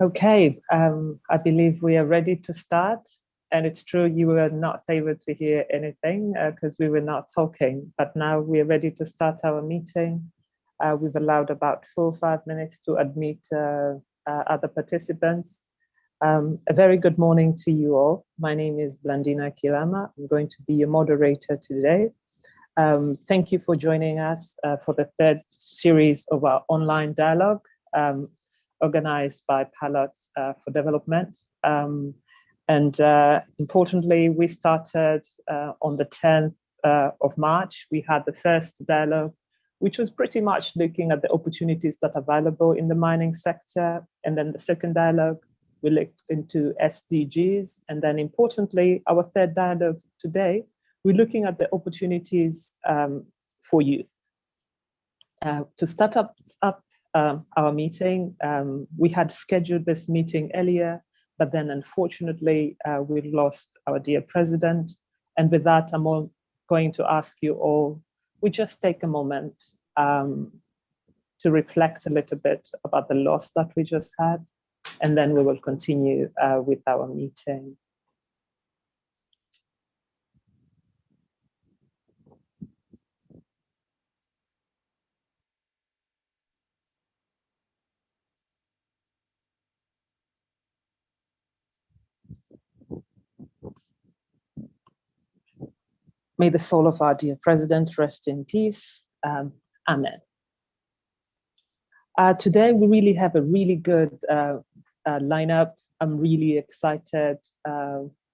Okay, I believe we are ready to start. And it's true, you were not able to hear anything because we were not talking, but now we are ready to start our meeting. We've allowed about 4 or 5 minutes to admit other participants. A very good morning to you all. My name is Blandina Kilama. I'm going to be your moderator today. Thank you for joining us for the third series of our online dialogue. Organized by Pilots for Development. Importantly, we started on the 10th of March. We had the first dialogue, which was pretty much looking at the opportunities that are available in the mining sector. And then the second dialogue, we looked into SDGs. And then importantly, our third dialogue today, we're looking at the opportunities for youth. To start up our meeting, we had scheduled this meeting earlier, but then unfortunately we lost our dear president. And with that, I'm going to ask you all, we just take a moment to reflect a little bit about the loss that we just had, and then we will continue with our meeting. May the soul of our dear president rest in peace. Amen. Today, we really have a really good lineup. I'm really excited.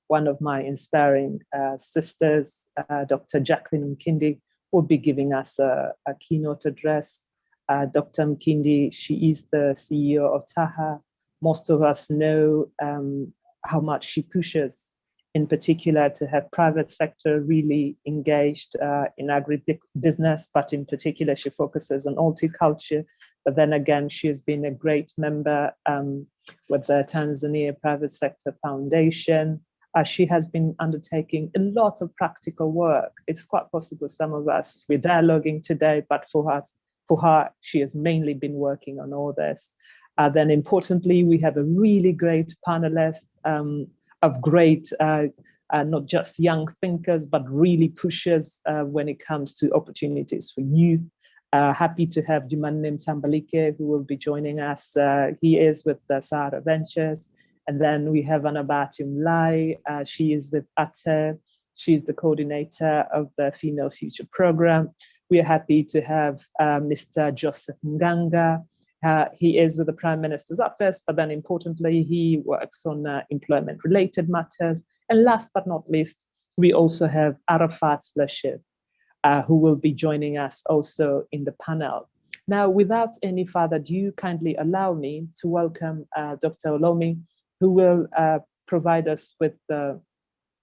One of my inspiring sisters, Dr. Jacqueline Mkindi, will be giving us a keynote address. Dr. Mkindi, she is the CEO of TAHA. Most of us know how much she pushes, in particular, to have private sector really engaged in agribusiness, but in particular, she focuses on horticulture. But then again, she has been a great member with the Tanzania Private Sector Foundation. She has been undertaking a lot of practical work. It's quite possible some of us, we're dialoguing today, but for her, she has mainly been working on all this. Then importantly, we have a really great panelist, of great, not just young thinkers, but really pushers when it comes to opportunities for youth. Happy to have Jumanne Mtambalike, who will be joining us. He is with the Sahara Ventures. And then we have Bahati Mlay. She is with TAHA. She's the coordinator of the Female Future Program. We are happy to have Mr. Joseph Nganga. He is with the Prime Minister's Office, but then importantly, he works on employment-related matters. And last but not least, we also have Arafat Lesheve, who will be joining us also in the panel. Now, without any further ado, kindly allow me to welcome Dr. Olomi, who will provide us with the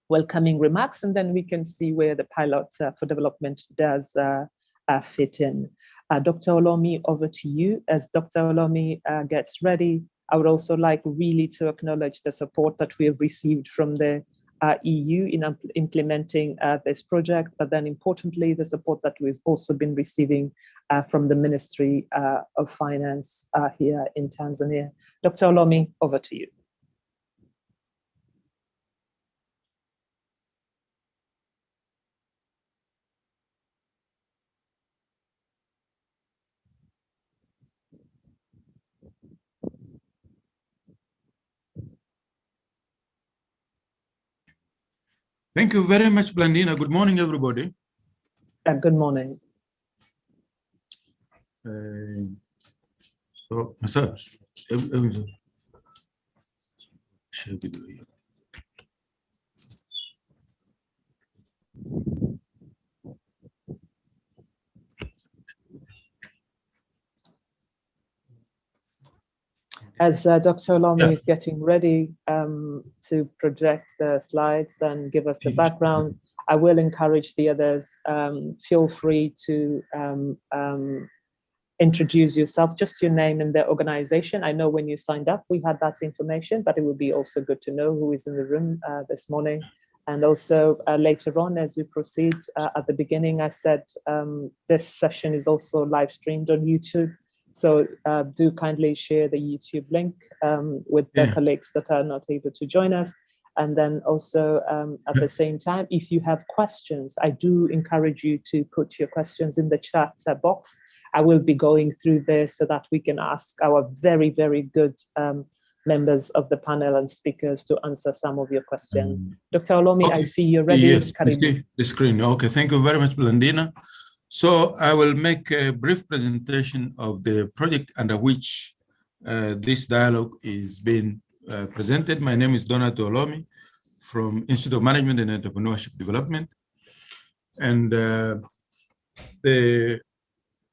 welcoming remarks, and then we can see where the Pilot for Development does fit in. Dr. Olomi, over to you. As Dr. Olomi gets ready, I would also like really to acknowledge the support that we have received from the EU in implementing this project, but then importantly, the support that we've also been receiving from the Ministry of Finance here in Tanzania. Dr. Olomi, over to you. Thank you very much, Blandina. Good morning, everybody. Good morning. As Dr. Olomi is getting ready to project the slides and give us the background, I will encourage the others, feel free to introduce yourself, just your name and the organization. I know when you signed up, we had that information, but it would be also good to know who is in the room this morning. And also later on, as we proceed, at the beginning, I said this session is also live streamed on YouTube. So do kindly share the YouTube link with the colleagues that are not able to join us. And then also at the same time, if you have questions, I do encourage you to put your questions in the chat box. I will be going through this so that we can ask our very, very good members of the panel and speakers to answer some of your questions. Dr. Olomi, I see you're ready. Yes, the screen. Okay, thank you very much, Blandina. So I will make a brief presentation of the project under which this dialogue is being presented. My name is Donato Olomi from Institute of Management and Entrepreneurship Development. And the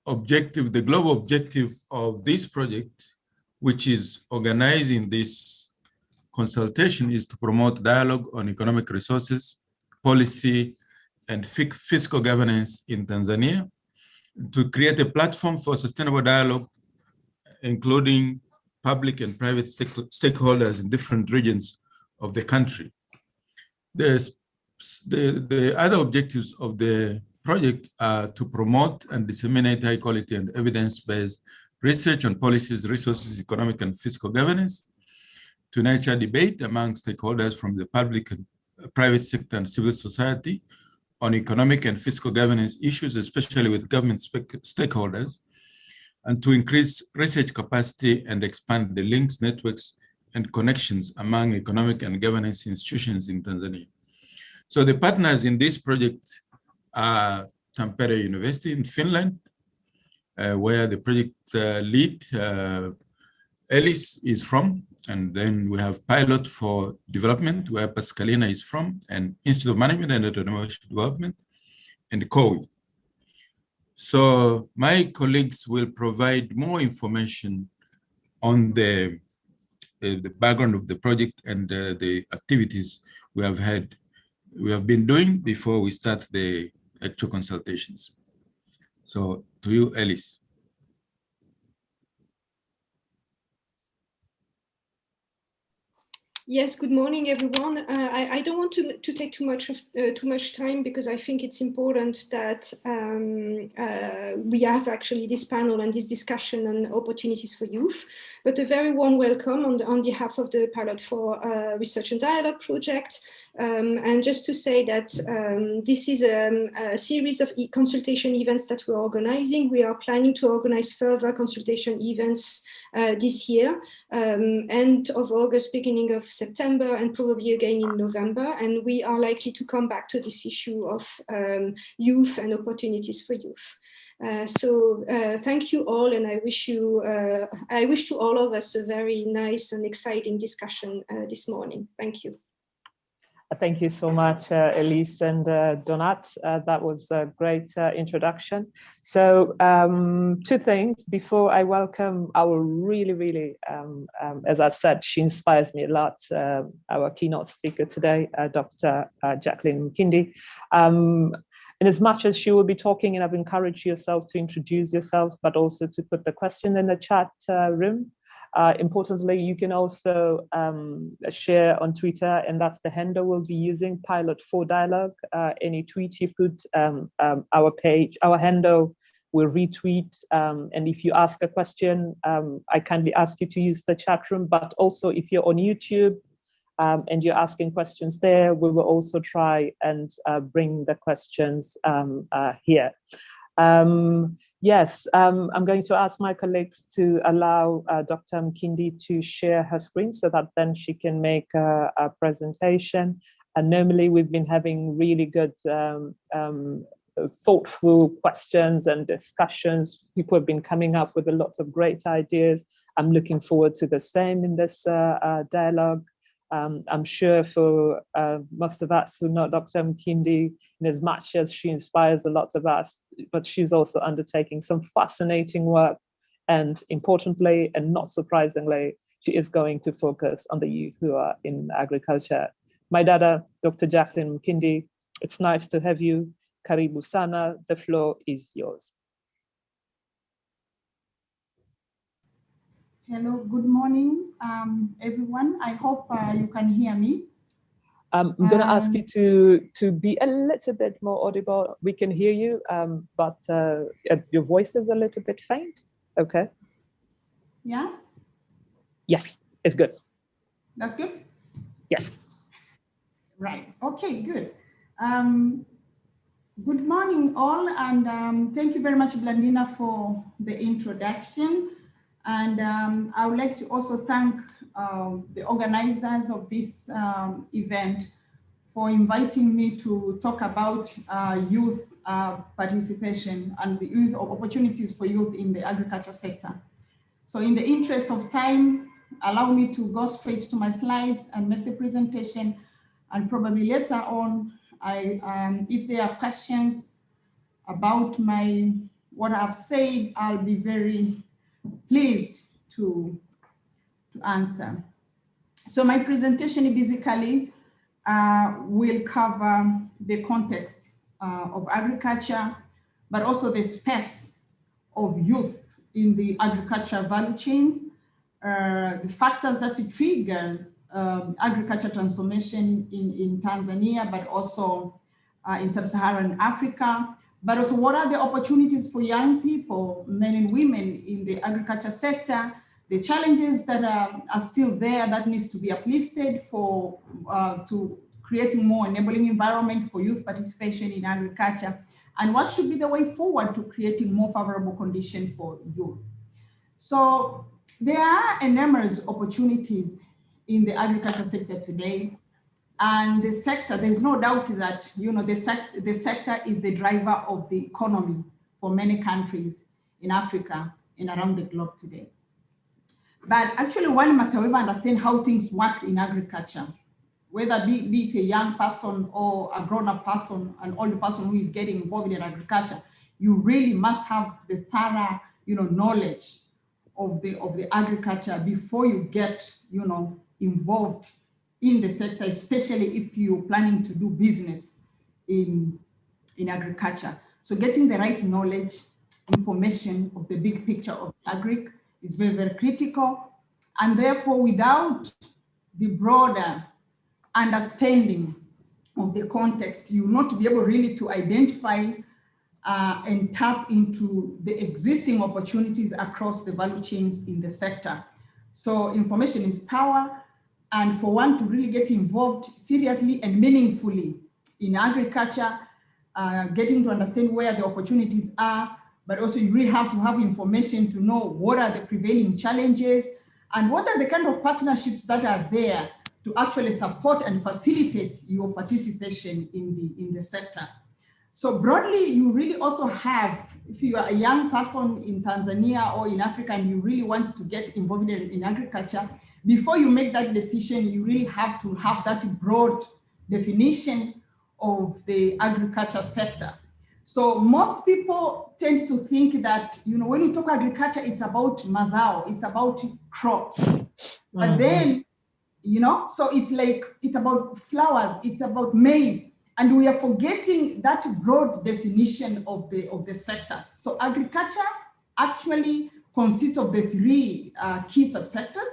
global objective of this project, which is organizing this consultation, is to promote dialogue on economic resources, policy, and fiscal governance in Tanzania, to create a platform for sustainable dialogue, including public and private stakeholders in different regions of the country. The other objectives of the project are to promote and disseminate high quality and evidence-based research on policies, resources, economic and fiscal governance, to nurture debate among stakeholders from the public and private sector and civil society on economic and fiscal governance issues, especially with government stakeholders, and to increase research capacity and expand the links, networks, and connections among economic and governance institutions in Tanzania. So the partners in this project are Tampere University in Finland, where the project lead, Ellis, is from. And then we have Pilot for Development, where Pascalina is from, and Institute of Management and Entrepreneurship Development, and COWI. So my colleagues will provide more information on the background of the project and the activities we have been doing before we start the actual consultations. So to you, Ellis. Yes, good morning, everyone. I don't want to take too much time, because I think it's important that we have actually this panel and this discussion on opportunities for youth. But a very warm welcome on behalf of the Pilot for Research and Dialogue project. And just to say that this is a series of consultation events that we're organizing. We are planning to organize further consultation events this year, end of August, beginning of September, and probably again in November. And we are likely to come back to this issue of youth and opportunities for youth. So thank you all, and I wish to all of us a very nice and exciting discussion this morning. Thank you. Thank you so much, Elise and Donat. That was a great introduction. So two things before I welcome our really, as I said, she inspires me a lot, our keynote speaker today, Dr. Jacqueline Mkindi. And as much as she will be talking, and I've encouraged yourself to introduce yourselves, but also to put the question in the chat room. Importantly, you can also share on Twitter, and that's the handle we'll be using, Pilot for Dialogue. Any tweet you put, our page, our handle will retweet. And if you ask a question, I kindly ask you to use the chat room, but also if you're on YouTube and you're asking questions there, we will also try and bring the questions here. Yes, I'm going to ask my colleagues to allow Dr. Mkindi to share her screen so that then she can make a presentation. And normally we've been having really good, thoughtful questions and discussions. People have been coming up with a lot of great ideas. I'm looking forward to the same in this dialogue. I'm sure for most of us who know Dr. Mkindi, in as much as she inspires a lot of us, but she's also undertaking some fascinating work. And importantly, and not surprisingly, she is going to focus on the youth who are in agriculture. My dada, Dr. Jacqueline Mkindi, it's nice to have you. Karibu sana, the floor is yours. Hello, good morning, everyone. I hope you can hear me. I'm going to ask you to be a little bit more audible. We can hear you, but your voice is a little bit faint. Okay. Yeah? Yes, it's good. That's good? Yes. Right. Okay, good. Good morning, all, and thank you very much, Blandina, for the introduction. And I would like to also thank the organizers of this event for inviting me to talk about youth participation and the youth opportunities for youth in the agriculture sector. So in the interest of time, allow me to go straight to my slides and make the presentation, and probably later on, if there are questions about what I've said, I'll be very pleased to answer. So my presentation basically will cover the context of agriculture, but also the space of youth in the agriculture value chains, the factors that trigger agriculture transformation in Tanzania, but also in sub-Saharan Africa, but also what are the opportunities for young people, men and women in the agriculture sector, the challenges that are still there that needs to be uplifted for to creating more enabling environment for youth participation in agriculture, and what should be the way forward to creating more favorable conditions for youth. So there are enormous opportunities in the agriculture sector today, and the sector, there's no doubt that the sector is the driver of the economy for many countries in Africa and around the globe today. But actually, one must, however, understand how things work in agriculture, whether be it a young person or a grown-up person, an older person who is getting involved in agriculture. You really must have the thorough, knowledge of the agriculture before you get, involved in the sector, especially if you're planning to do business in agriculture. So getting the right knowledge, information of the big picture of agric is very, very critical. And therefore, without the broader understanding of the context, you will not be able really to identify and tap into the existing opportunities across the value chains in the sector. So information is power. And for one to really get involved seriously and meaningfully in agriculture, getting to understand where the opportunities are, but also you really have to have information to know what are the prevailing challenges and what are the kind of partnerships that are there to actually support and facilitate your participation in the sector. So broadly, you really also have, if you are a young person in Tanzania or in Africa and you really want to get involved in agriculture, before you make that decision, you really have to have that broad definition of the agriculture sector. So most people tend to think that, when you talk agriculture, it's about mazao, it's about crops. But then, so it's like, it's about flowers, it's about maize, and we are forgetting that broad definition of the sector. So agriculture actually consists of the three key subsectors,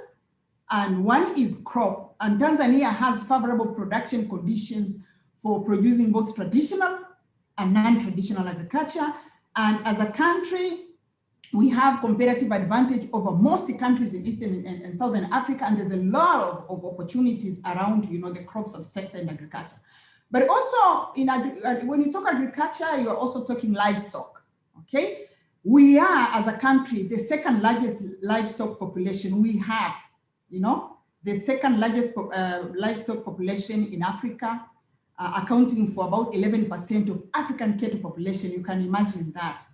and one is crop. And Tanzania has favorable production conditions for producing both traditional and non-traditional agriculture. And as a country, we have comparative advantage over most countries in Eastern and Southern Africa, and there's a lot of opportunities around, the crop subsector in agriculture. But also, when you talk agriculture, you're also talking livestock, okay? We are, as a country, the second largest livestock population. We have, the second largest livestock population in Africa, accounting for about 11% of African cattle population. You can imagine that.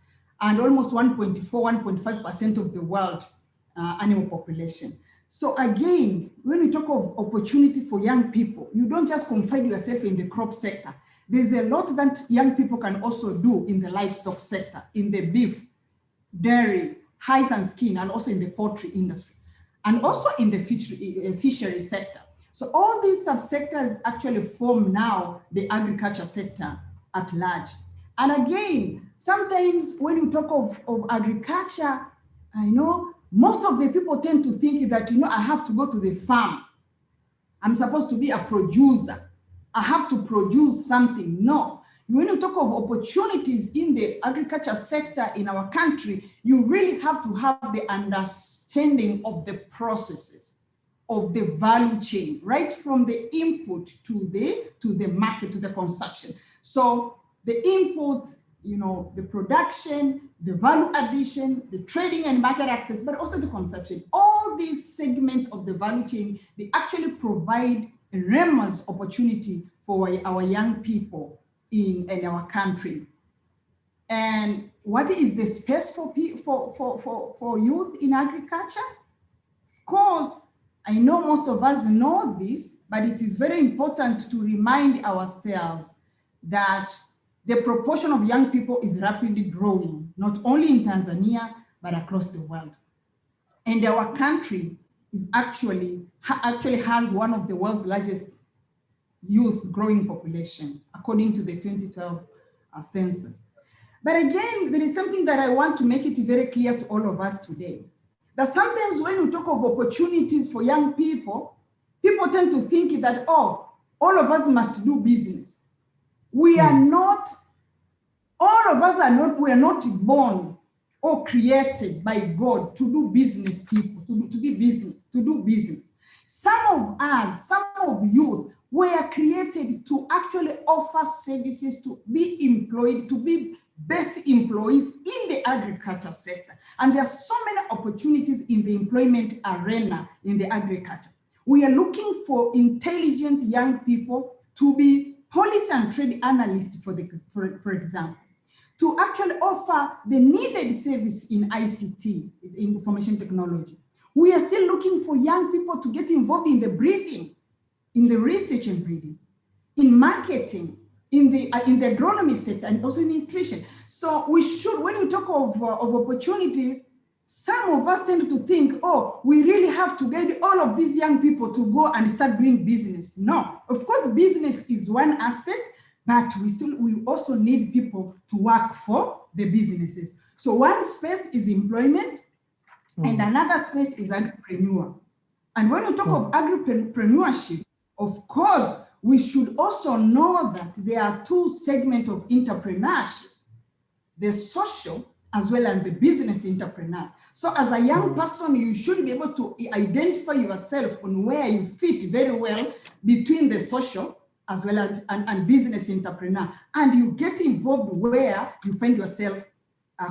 And almost 1.5% of the world animal population. So again, when we talk of opportunity for young people, you don't just confine yourself in the crop sector. There's a lot that young people can also do in the livestock sector, in the beef, dairy, hides and skin, and also in the poultry industry, and also in the fishery sector. So all these subsectors actually form now the agriculture sector at large. And again, sometimes when you talk of agriculture, most of the people tend to think that, I have to go to the farm. I'm supposed to be a producer. I have to produce something. No, When you talk of opportunities in the agriculture sector in our country, you really have to have the understanding of the processes, of the value chain, right from the input to the market, to the consumption. So the input, you know, the production, the value addition, the trading and market access, but also the consumption. All these segments of the value chain, they actually provide a enormous opportunity for our young people in our country. And what is the space for youth in agriculture? Of course, I know most of us know this, but it is very important to remind ourselves that the proportion of young people is rapidly growing, not only in Tanzania, but across the world. And our country is actually has one of the world's largest youth growing population, according to the 2012 census. But again, there is something that I want to make it very clear to all of us today, that sometimes when we talk of opportunities for young people, people tend to think that, oh, all of us must do business. We are not, all of us are not, we are not born or created by God to do business people, to do business. Some of us, some of you were created to actually offer services, to be employed, to be best employees in the agriculture sector. And there are so many opportunities in the employment arena in the agriculture. We are looking for intelligent young people to be policy and trade analysts, for example, to actually offer the needed service in ICT, in information technology. We are still looking for young people to get involved in the breeding, in the research and breeding, in marketing, in the agronomy sector, and also in nutrition. So we should, when we talk of opportunities, some of us tend to think, oh, we really have to get all of these young people to go and start doing business. No, of course, business is one aspect, but we also need people to work for the businesses. So one space is employment, and another space is agripreneur. And when we talk of agripreneurship, of course, we should also know that there are two segments of entrepreneurship, the social as well as the business entrepreneurs. So as a young person, you should be able to identify yourself on where you fit very well between the social as well as and business entrepreneur, and you get involved where you find yourself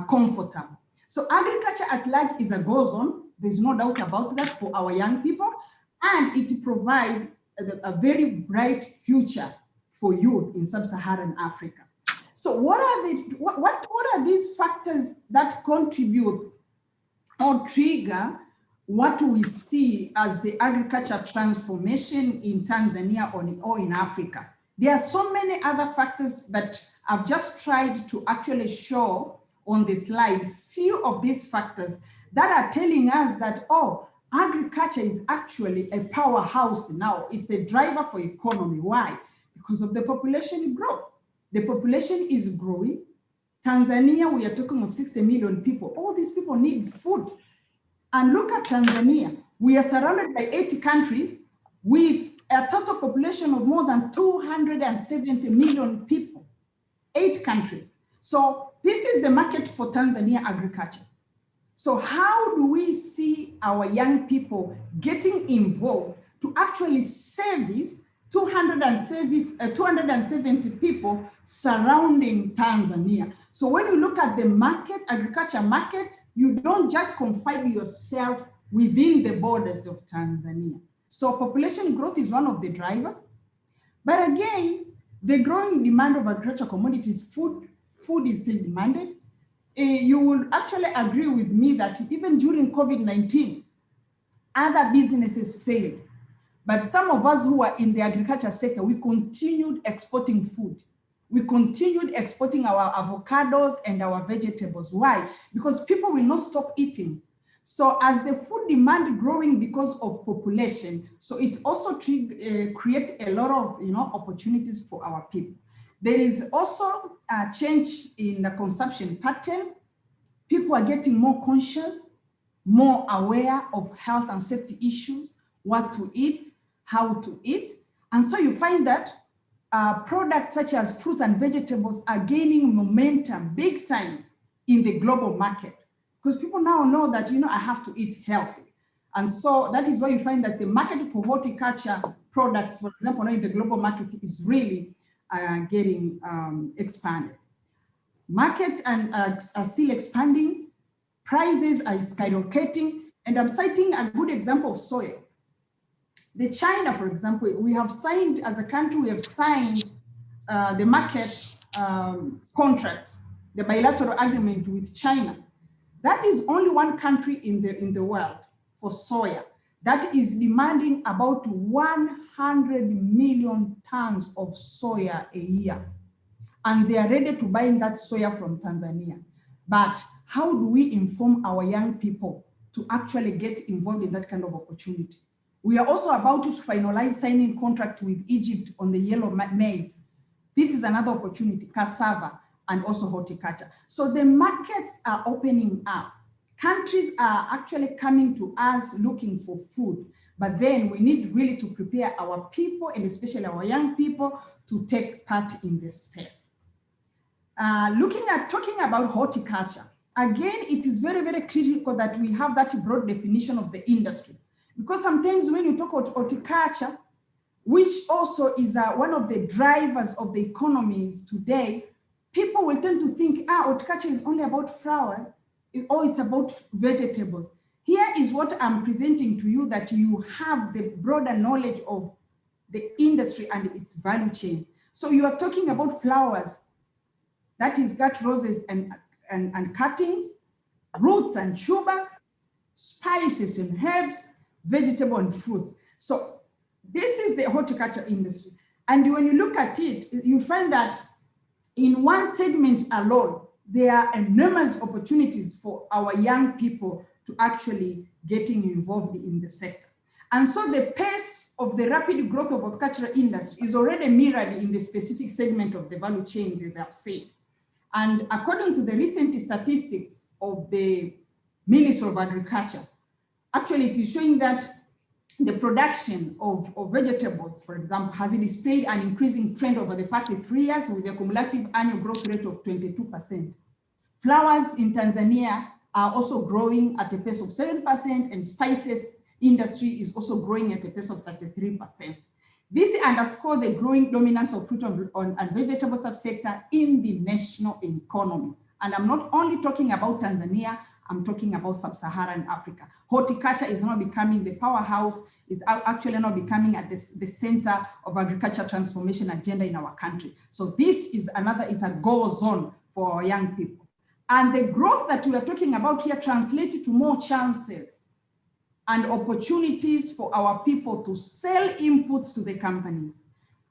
comfortable. So agriculture at large is a go zone. There's no doubt about that for our young people, and it provides a very bright future for youth in sub-Saharan Africa. So what are these factors that contribute or trigger what we see as the agriculture transformation in Tanzania or in Africa? There are so many other factors, but I've just tried to actually show on the slide few of these factors that are telling us that, oh, agriculture is actually a powerhouse now. It's the driver for economy. Why? Because of the population growth. The population is growing. Tanzania, we are talking of 60 million people. All these people need food. And look at Tanzania. We are surrounded by 80 countries with a total population of more than 270 million people, 8 countries. So this is the market for Tanzania agriculture. So how do we see our young people getting involved to actually service 270 people surrounding Tanzania? So when you look at the market, agriculture market, you don't just confine yourself within the borders of Tanzania. So population growth is one of the drivers. But again, the growing demand of agricultural commodities, food is still demanded. You will actually agree with me that even during COVID-19, other businesses failed. But some of us who are in the agriculture sector, we continued exporting food. We continued exporting our avocados and our vegetables. Why? Because people will not stop eating. So as the food demand growing because of population, so it also creates a lot of opportunities for our people. There is also a change in the consumption pattern. People are getting more conscious, more aware of health and safety issues, what to eat, how to eat. And so you find that products such as fruits and vegetables are gaining momentum big time in the global market, because people now know that, you know, I have to eat healthy. And so that is why you find that the market for horticulture products, for example, in the global market is really getting expanded. Markets are still expanding, prices are skyrocketing, and I'm citing a good example of soya. The China, for example, we have signed, as a country, we have signed the market contract, the bilateral agreement with China. That is only one country in the world for soya that is demanding about 100 million tons of soya a year. And they are ready to buy that soya from Tanzania. But how do we inform our young people to actually get involved in that kind of opportunity? We are also about to finalize signing contract with Egypt on the yellow maize. This is another opportunity, cassava, and also horticulture. So the markets are opening up. Countries are actually coming to us looking for food, but then we need really to prepare our people, and especially our young people, to take part in this space. Talking about horticulture, again, it is very, very critical that we have that broad definition of the industry, because sometimes when you talk about horticulture, which also is one of the drivers of the economies today, people will tend to think, horticulture is only about flowers, or it's about vegetables. Here is what I'm presenting to you, that you have the broader knowledge of the industry and its value chain. So you are talking about flowers, that is got roses and cuttings, roots and tubers, spices and herbs, vegetable and fruits. So this is the horticulture industry. And when you look at it, you find that in one segment alone, there are enormous opportunities for our young people to actually getting involved in the sector. And so the pace of the rapid growth of horticultural industry is already mirrored in the specific segment of the value chains, as I've said. And according to the recent statistics of the Ministry of Agriculture, actually it is showing that the production of vegetables, for example, has displayed an increasing trend over the past 3 years with a cumulative annual growth rate of 22%. Flowers in Tanzania are also growing at a pace of 7%, and spices industry is also growing at a pace of 33%. This underscores the growing dominance of fruit and vegetable subsector in the national economy. And I'm not only talking about Tanzania, I'm talking about sub-Saharan Africa. Horticulture is now becoming the powerhouse, is actually now becoming at the center of agriculture transformation agenda in our country. So this is a goal zone for our young people. And the growth that we are talking about here translates to more chances and opportunities for our people to sell inputs to the companies,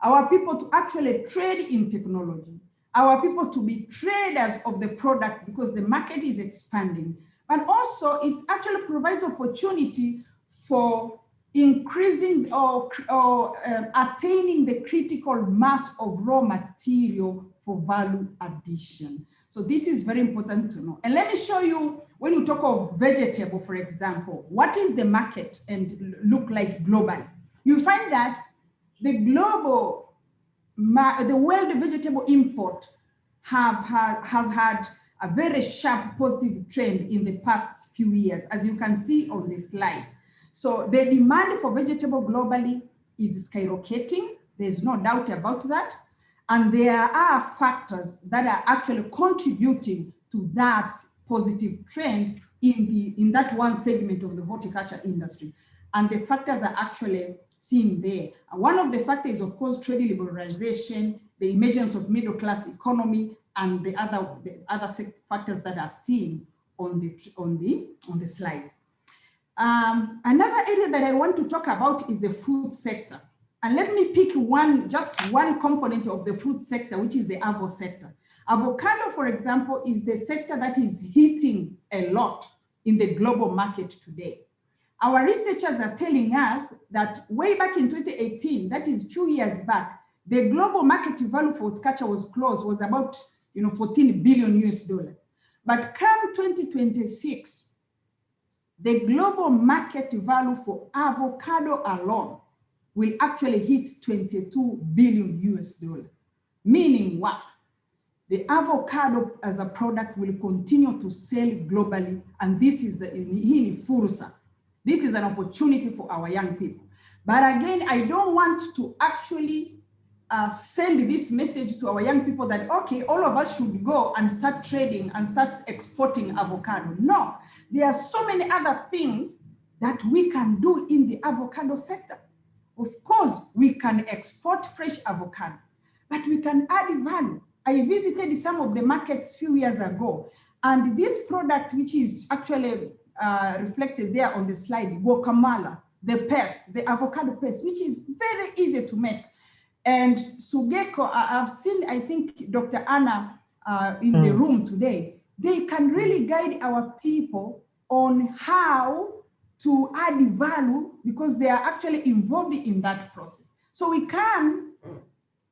our people to actually trade in technology, our people to be traders of the products because the market is expanding. But also it actually provides opportunity for increasing or attaining the critical mass of raw material for value addition. So this is very important to know. And let me show you, when you talk of vegetable, for example, what is the market and look like globally? You find that the world vegetable import has had a very sharp positive trend in the past few years, as you can see on this slide. So the demand for vegetable globally is skyrocketing. There's no doubt about that. And there are factors that are actually contributing to that positive trend in that one segment of the horticulture industry. And the factors are actually seen there. And one of the factors is, of course, trade liberalization, the emergence of middle-class economy, and the other factors that are seen on the slides. Another area that I want to talk about is the food sector. And let me pick just one component of the food sector, which is the avocado sector. Avocado, for example, is the sector that is hitting a lot in the global market today. Our researchers are telling us that way back in 2018, that is a few years back, the global market value for horticulture was about 14 billion US dollars. But come 2026, the global market value for avocado alone will actually hit 22 billion US dollars. Meaning what? The avocado as a product will continue to sell globally, and this is fursa. This is an opportunity for our young people. But again, I don't want to actually send this message to our young people that, okay, all of us should go and start trading and start exporting avocado. No, there are so many other things that we can do in the avocado sector. Of course, we can export fresh avocado, but we can add value. I visited some of the markets a few years ago, and this product, which is actually reflected there on the slide, guacamole, the paste, the avocado paste, which is very easy to make. And Sugeko, I've seen, I think, Dr. Anna in the room today. They can really guide our people on how to add value because they are actually involved in that process. So we can,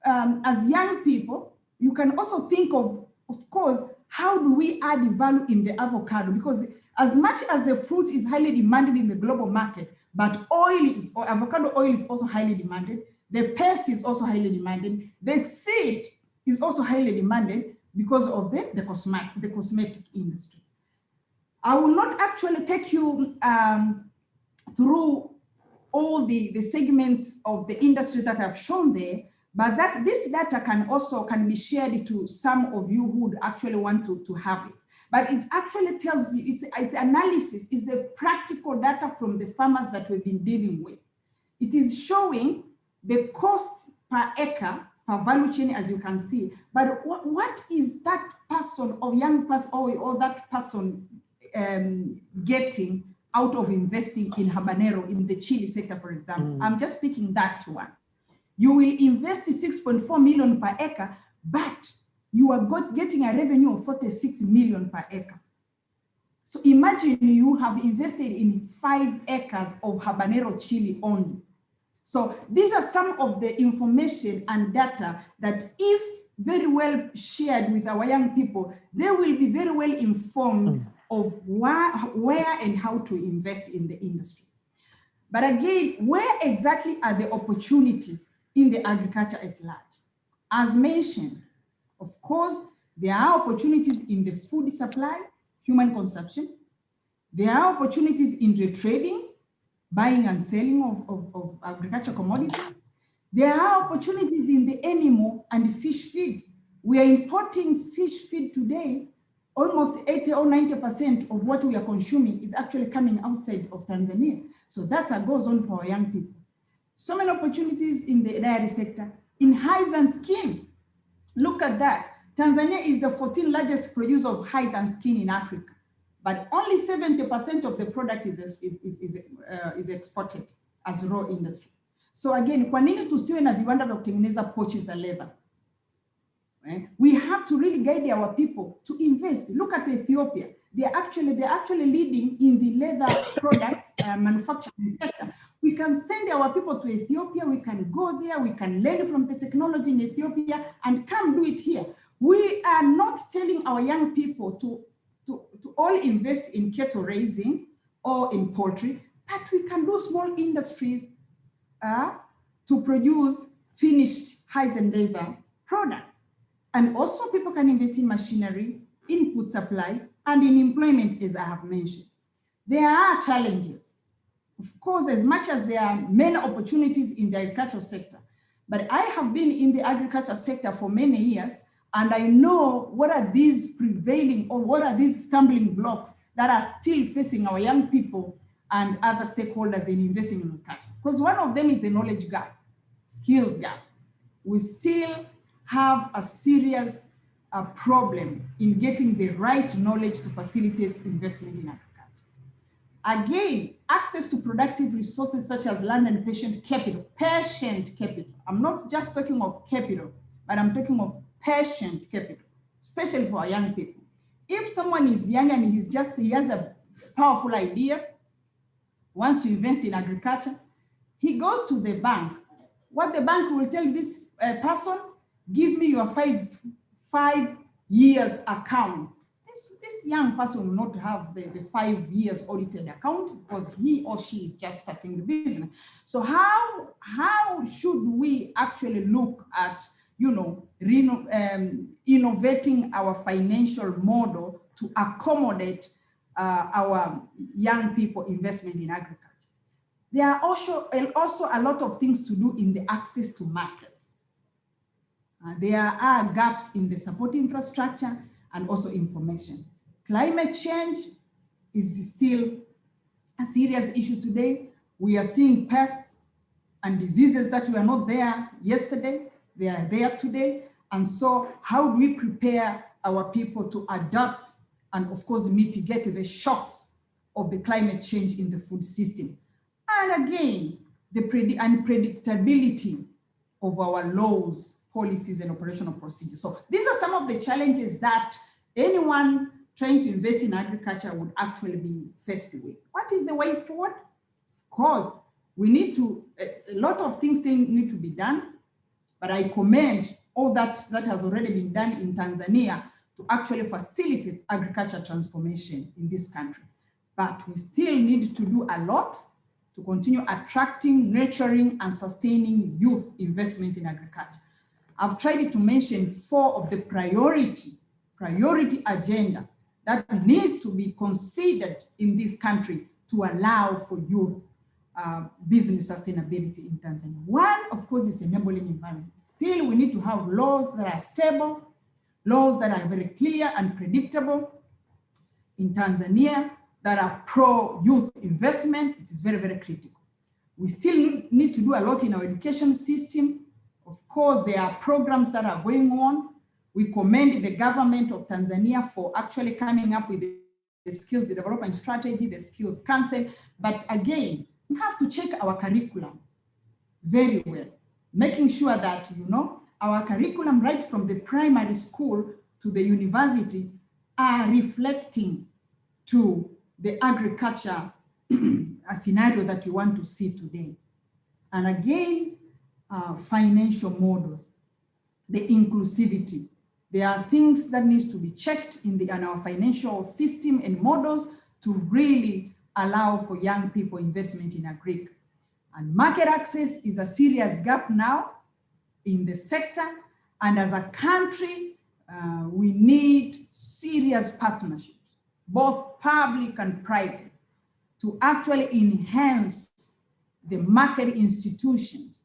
as young people, you can also think of course, how do we add value in the avocado? Because as much as the fruit is highly demanded in the global market, but avocado oil is also highly demanded. The paste is also highly demanded. The seed is also highly demanded because of the cosmetic industry. I will not actually take you through all the segments of the industry that I've shown there, but this data can be shared to some of you who would actually want to have it. But it actually tells you, it's analysis, it's the practical data from the farmers that we've been dealing with. It is showing the cost per acre, per value chain, as you can see. But what is that person or young person or that person getting out of investing in habanero in the chili sector, for example? I'm just picking that one. You will invest 6.4 million per acre, but you are getting a revenue of 46 million per acre. So imagine you have invested in 5 acres of habanero chili only. So these are some of the information and data that, if very well shared with our young people, they will be very well informed of where and how to invest in the industry. But again, where exactly are the opportunities in the agriculture at large? As mentioned, of course, there are opportunities in the food supply, human consumption. There are opportunities in the trading, buying and selling of agricultural commodities. There are opportunities in the animal and fish feed. We are importing fish feed today. Almost 80 or 90% of what we are consuming is actually coming outside of Tanzania. So that's what goes on for our young people. So many opportunities in the dairy sector, in hides and skin. Look at that. Tanzania is the 14th largest producer of hides and skin in Africa, but only 70% of the product is exported as raw industry. So again, kwa nini tusiwe na viwanda vya kutengeneza pochi za leather? We have to really guide our people to invest. Look at Ethiopia. They're actually leading in the leather products manufacturing sector. We can send our people to Ethiopia. We can go there. We can learn from the technology in Ethiopia and come do it here. We are not telling our young people to all invest in cattle raising or in poultry, but we can do small industries to produce finished hides and leather products. And also people can invest in machinery, input supply, and in employment, as I have mentioned. There are challenges. Of course, as much as there are many opportunities in the agricultural sector, but I have been in the agriculture sector for many years, and I know what are these prevailing or what are these stumbling blocks that are still facing our young people and other stakeholders in investing in agriculture. Because one of them is the knowledge gap, skills gap. We still have a serious problem in getting the right knowledge to facilitate investment in agriculture. Again, access to productive resources such as land and patient capital. I'm not just talking of capital, but I'm talking of patient capital, especially for our young people. If someone is young and he has a powerful idea, wants to invest in agriculture, he goes to the bank. What the bank will tell this person, give me your five years account. this young person will not have the 5 years audited account because he or she is just starting the business. So how should we actually look at, you know, innovating our financial model to accommodate our young people investment in agriculture? There are also a lot of things to do in the access to market. There are gaps in the support infrastructure and also information. Climate change is still a serious issue today. We are seeing pests and diseases that were not there yesterday, they are there today. And so how do we prepare our people to adapt and of course mitigate the shocks of the climate change in the food system? And again, the unpredictability of our laws, policies, and operational procedures. So these are some of the challenges that anyone trying to invest in agriculture would actually be faced with. What is the way forward? Of course, we need to, a lot of things still need to be done, but I commend all that has already been done in Tanzania to actually facilitate agriculture transformation in this country. But we still need to do a lot to continue attracting, nurturing, and sustaining youth investment in agriculture. I've tried to mention 4 of the priority agenda that needs to be considered in this country to allow for youth business sustainability in Tanzania. One, of course, is enabling environment. Still, we need to have laws that are stable, laws that are very clear and predictable in Tanzania, that are pro-youth investment. It is very, very critical. We still need to do a lot in our education system. Of course, there are programs that are going on. We commend the government of Tanzania for actually coming up with the skills, the development strategy, the skills council. But again, we have to check our curriculum very well, making sure that, you know, our curriculum right from the primary school to the university are reflecting to the agriculture scenario that we want to see today. And again, financial models, the inclusivity. There are things that needs to be checked in our financial system and models to really allow for young people investment in agri. And market access is a serious gap now in the sector. And as a country, we need serious partnerships, both public and private, to actually enhance the market institutions,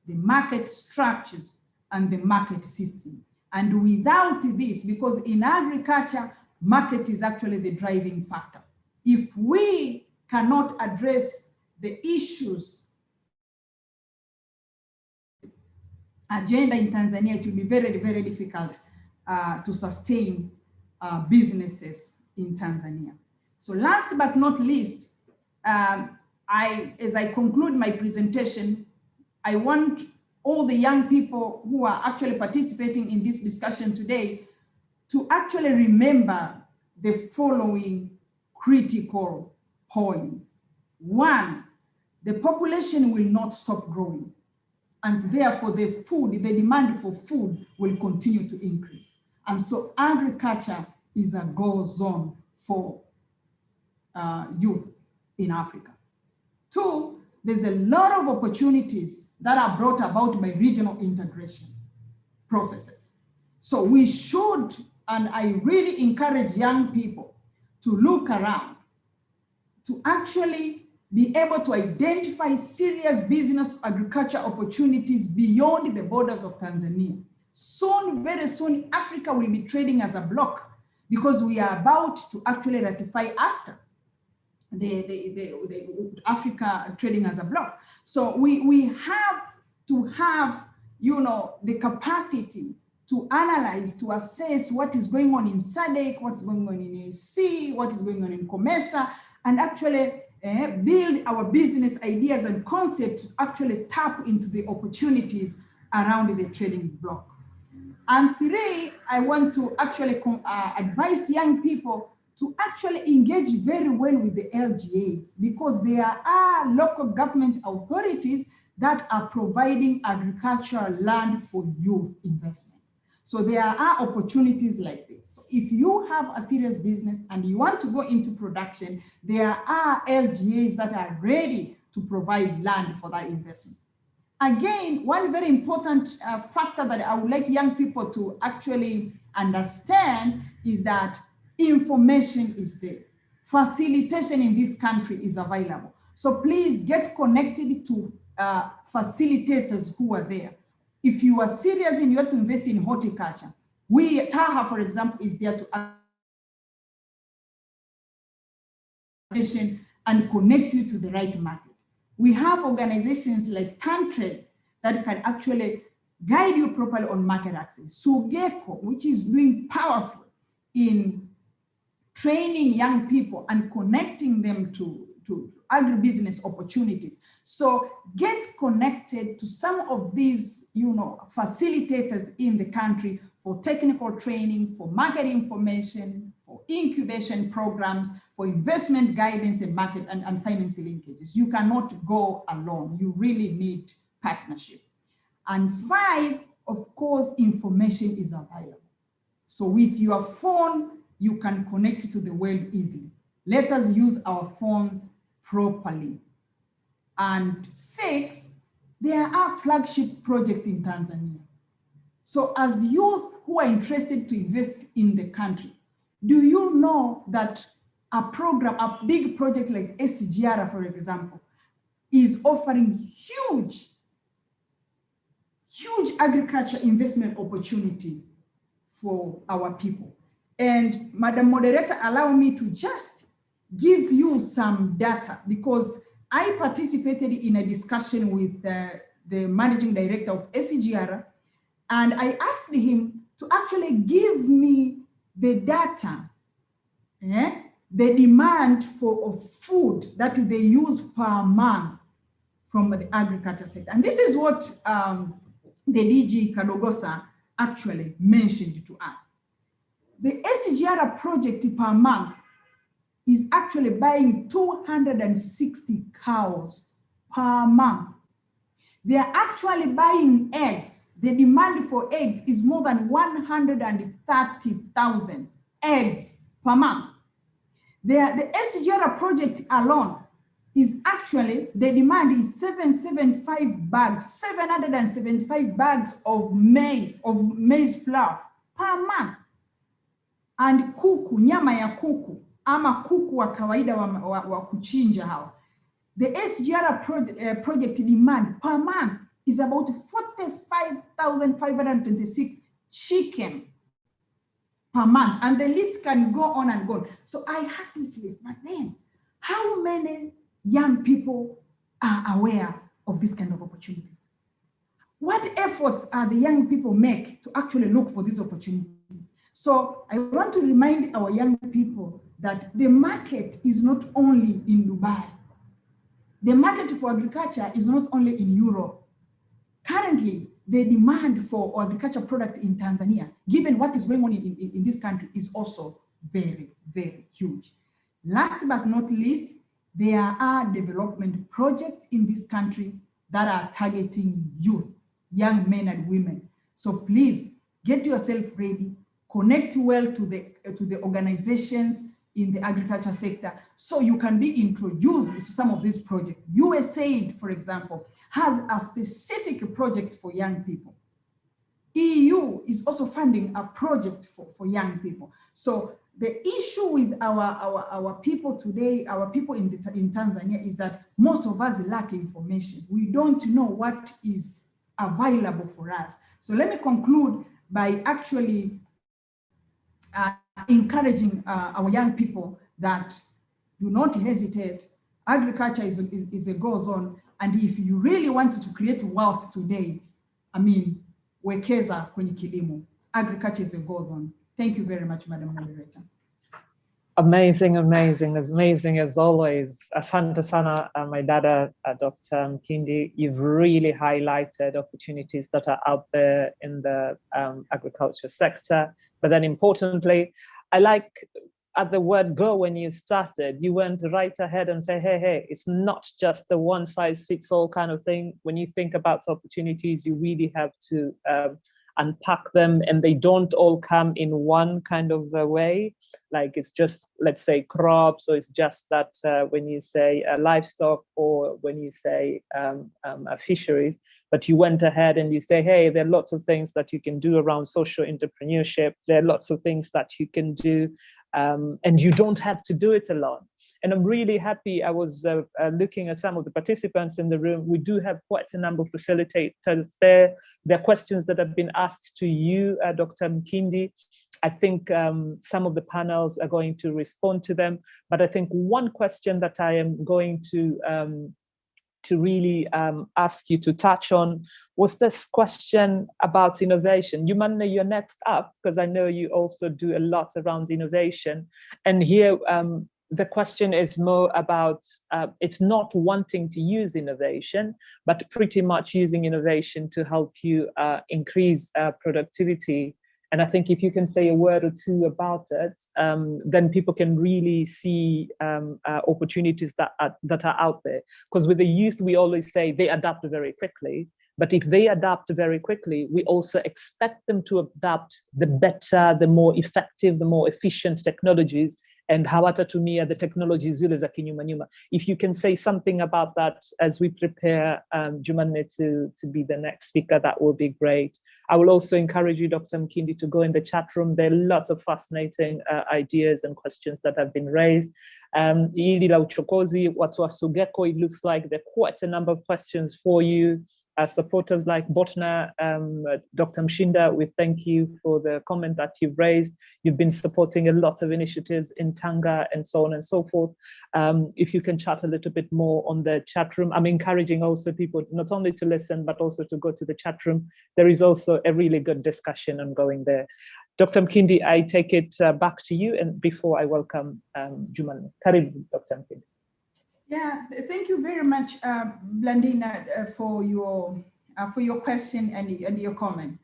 the market structures, and the market system. And without this, because in agriculture, market is actually the driving factor. If we cannot address the issues agenda in Tanzania, it will be very, very difficult to sustain businesses in Tanzania. So last but not least, as I conclude my presentation, I want all the young people who are actually participating in this discussion today to actually remember the following critical points. One, the population will not stop growing, and therefore the demand for food will continue to increase. And so agriculture is a goal zone for youth in Africa. Two, there's a lot of opportunities that are brought about by regional integration processes. So we should, and I really encourage young people to look around, to actually be able to identify serious business agriculture opportunities beyond the borders of Tanzania. Soon, very soon, Africa will be trading as a bloc because we are about to actually ratify after the Africa trading as a bloc. So we have to have, you know, the capacity to analyze, to assess what is going on in SADC, what's going on in AC, what is going on in COMESA, and actually build our business ideas and concepts to actually tap into the opportunities around the trading bloc. And three, I want to actually advise young people to actually engage very well with the LGAs, because there are local government authorities that are providing agricultural land for youth investment. So there are opportunities like this. So if you have a serious business and you want to go into production, there are LGAs that are ready to provide land for that investment. Again, one very important factor that I would like young people to actually understand is that information is there. Facilitation in this country is available. So please get connected to facilitators who are there. If you are serious and you want to invest in horticulture, TAHA, for example, is there to and connect you to the right market. We have organizations like TanTrades that can actually guide you properly on market access. Sugeko, which is doing powerful in training young people and connecting them to agribusiness opportunities. So get connected to some of these, facilitators in the country for technical training, for market information, for incubation programs, for investment guidance and market and financial linkages. You cannot go alone. You really need partnership. And 5, of course, information is available. So with your phone, you can connect to the world easily. Let us use our phones properly. And 6, there are flagship projects in Tanzania. So as youth who are interested to invest in the country, do you know that a program, a big project like SGR, for example, is offering huge agriculture investment opportunity for our people? And Madam Moderator, allow me to just give you some data, because I participated in a discussion with the managing director of SGR, and I asked him to actually give me the data, the demand of food that they use per month from the agriculture sector. And this is what the DG Kadogosa actually mentioned to us. The SGR project per month is actually buying 260 cows per month. They are actually buying eggs. The demand for eggs is more than 130,000 eggs per month. The SGR project alone is actually, the demand is 775 bags of maize flour per month. And kuku, nyama ya kuku, ama kuku wa kawaida wa kuchinja hao. The SGR project demand per month is about 45,526 chicken per month. And the list can go on and go. So I have this list, but then how many young people are aware of this kind of opportunities? What efforts are the young people make to actually look for these opportunities? So I want to remind our young people that the market is not only in Dubai. The market for agriculture is not only in Europe. Currently, the demand for agriculture products in Tanzania, given what is going on in this country, is also very, very huge. Last but not least, there are development projects in this country that are targeting youth, young men and women. So please get yourself ready, connect well to the organizations in the agriculture sector so you can be introduced to some of these projects. USAID, for example, has a specific project for young people. EU is also funding a project for young people. So the issue with our people today, our people in Tanzania, is that most of us lack information. We don't know what is available for us. So let me conclude by actually encouraging our young people that do not hesitate. Agriculture is a go zone. And if you really wanted to create wealth today, I mean, wekeza kwenye kilimo. Agriculture is a go zone. Thank you very much, Madam Moderator. Amazing, amazing, amazing as always. Asante sana, my dada, Dr. Mkindi. You've really highlighted opportunities that are out there in the agriculture sector. But then importantly, I like at the word go when you started, you went right ahead and say, hey, it's not just the one size fits all kind of thing. When you think about opportunities, you really have to unpack them, and they don't all come in one kind of way. Like it's just, let's say, crops, or it's just that when you say livestock, or when you say fisheries, but you went ahead and you say, hey, there are lots of things that you can do around social entrepreneurship. There are lots of things that you can do, and you don't have to do it alone. And I'm really happy. I was looking at some of the participants in the room. We do have quite a number of facilitators there. There are questions that have been asked to you, Dr. Mkindi. I think some of the panels are going to respond to them. But I think one question that I am going to really ask you to touch on was this question about innovation. Jumanne, you're next up, because I know you also do a lot around innovation. And here, the question is more about, it's not wanting to use innovation, but pretty much using innovation to help you increase productivity. And I think if you can say a word or two about it, then people can really see opportunities that are out there. Because with the youth, we always say they adapt very quickly. But if they adapt very quickly, we also expect them to adapt the better, the more effective, the more efficient technologies. And hawatatumia the technology zile za kinyuma nyuma. If you can say something about that as we prepare Jumanne to be the next speaker, that will be great. I will also encourage you, Dr. Mkindi, to go in the chat room. There are lots of fascinating ideas and questions that have been raised. Ili la uchokozi, watu wa Sugeko, it looks like there are quite a number of questions for you. Supporters like Botna, Dr. Mshinda, we thank you for the comment that you've raised. You've been supporting a lot of initiatives in Tanga and so on and so forth. If you can chat a little bit more on the chat room. I'm encouraging also people not only to listen, but also to go to the chat room. There is also a really good discussion ongoing there. Dr. Mkindi, I take it back to you, and before I welcome Jumanne. Karibu, Dr. Mkindi. Yeah, thank you very much, Blandina, for your question and your comment.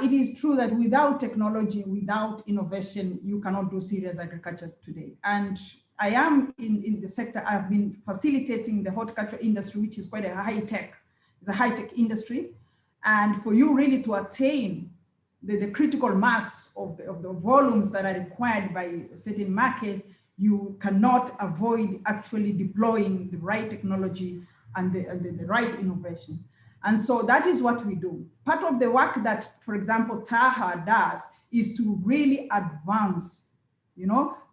It is true that without technology, without innovation, you cannot do serious agriculture today. And I am in the sector. I've been facilitating the horticulture industry, which is quite a high-tech. It's a high-tech industry, and for you really to attain the critical mass of the volumes that are required by a certain market, you cannot avoid actually deploying the right technology and the right innovations. And so that is what we do. Part of the work that, for example, TAHA does is to really advance,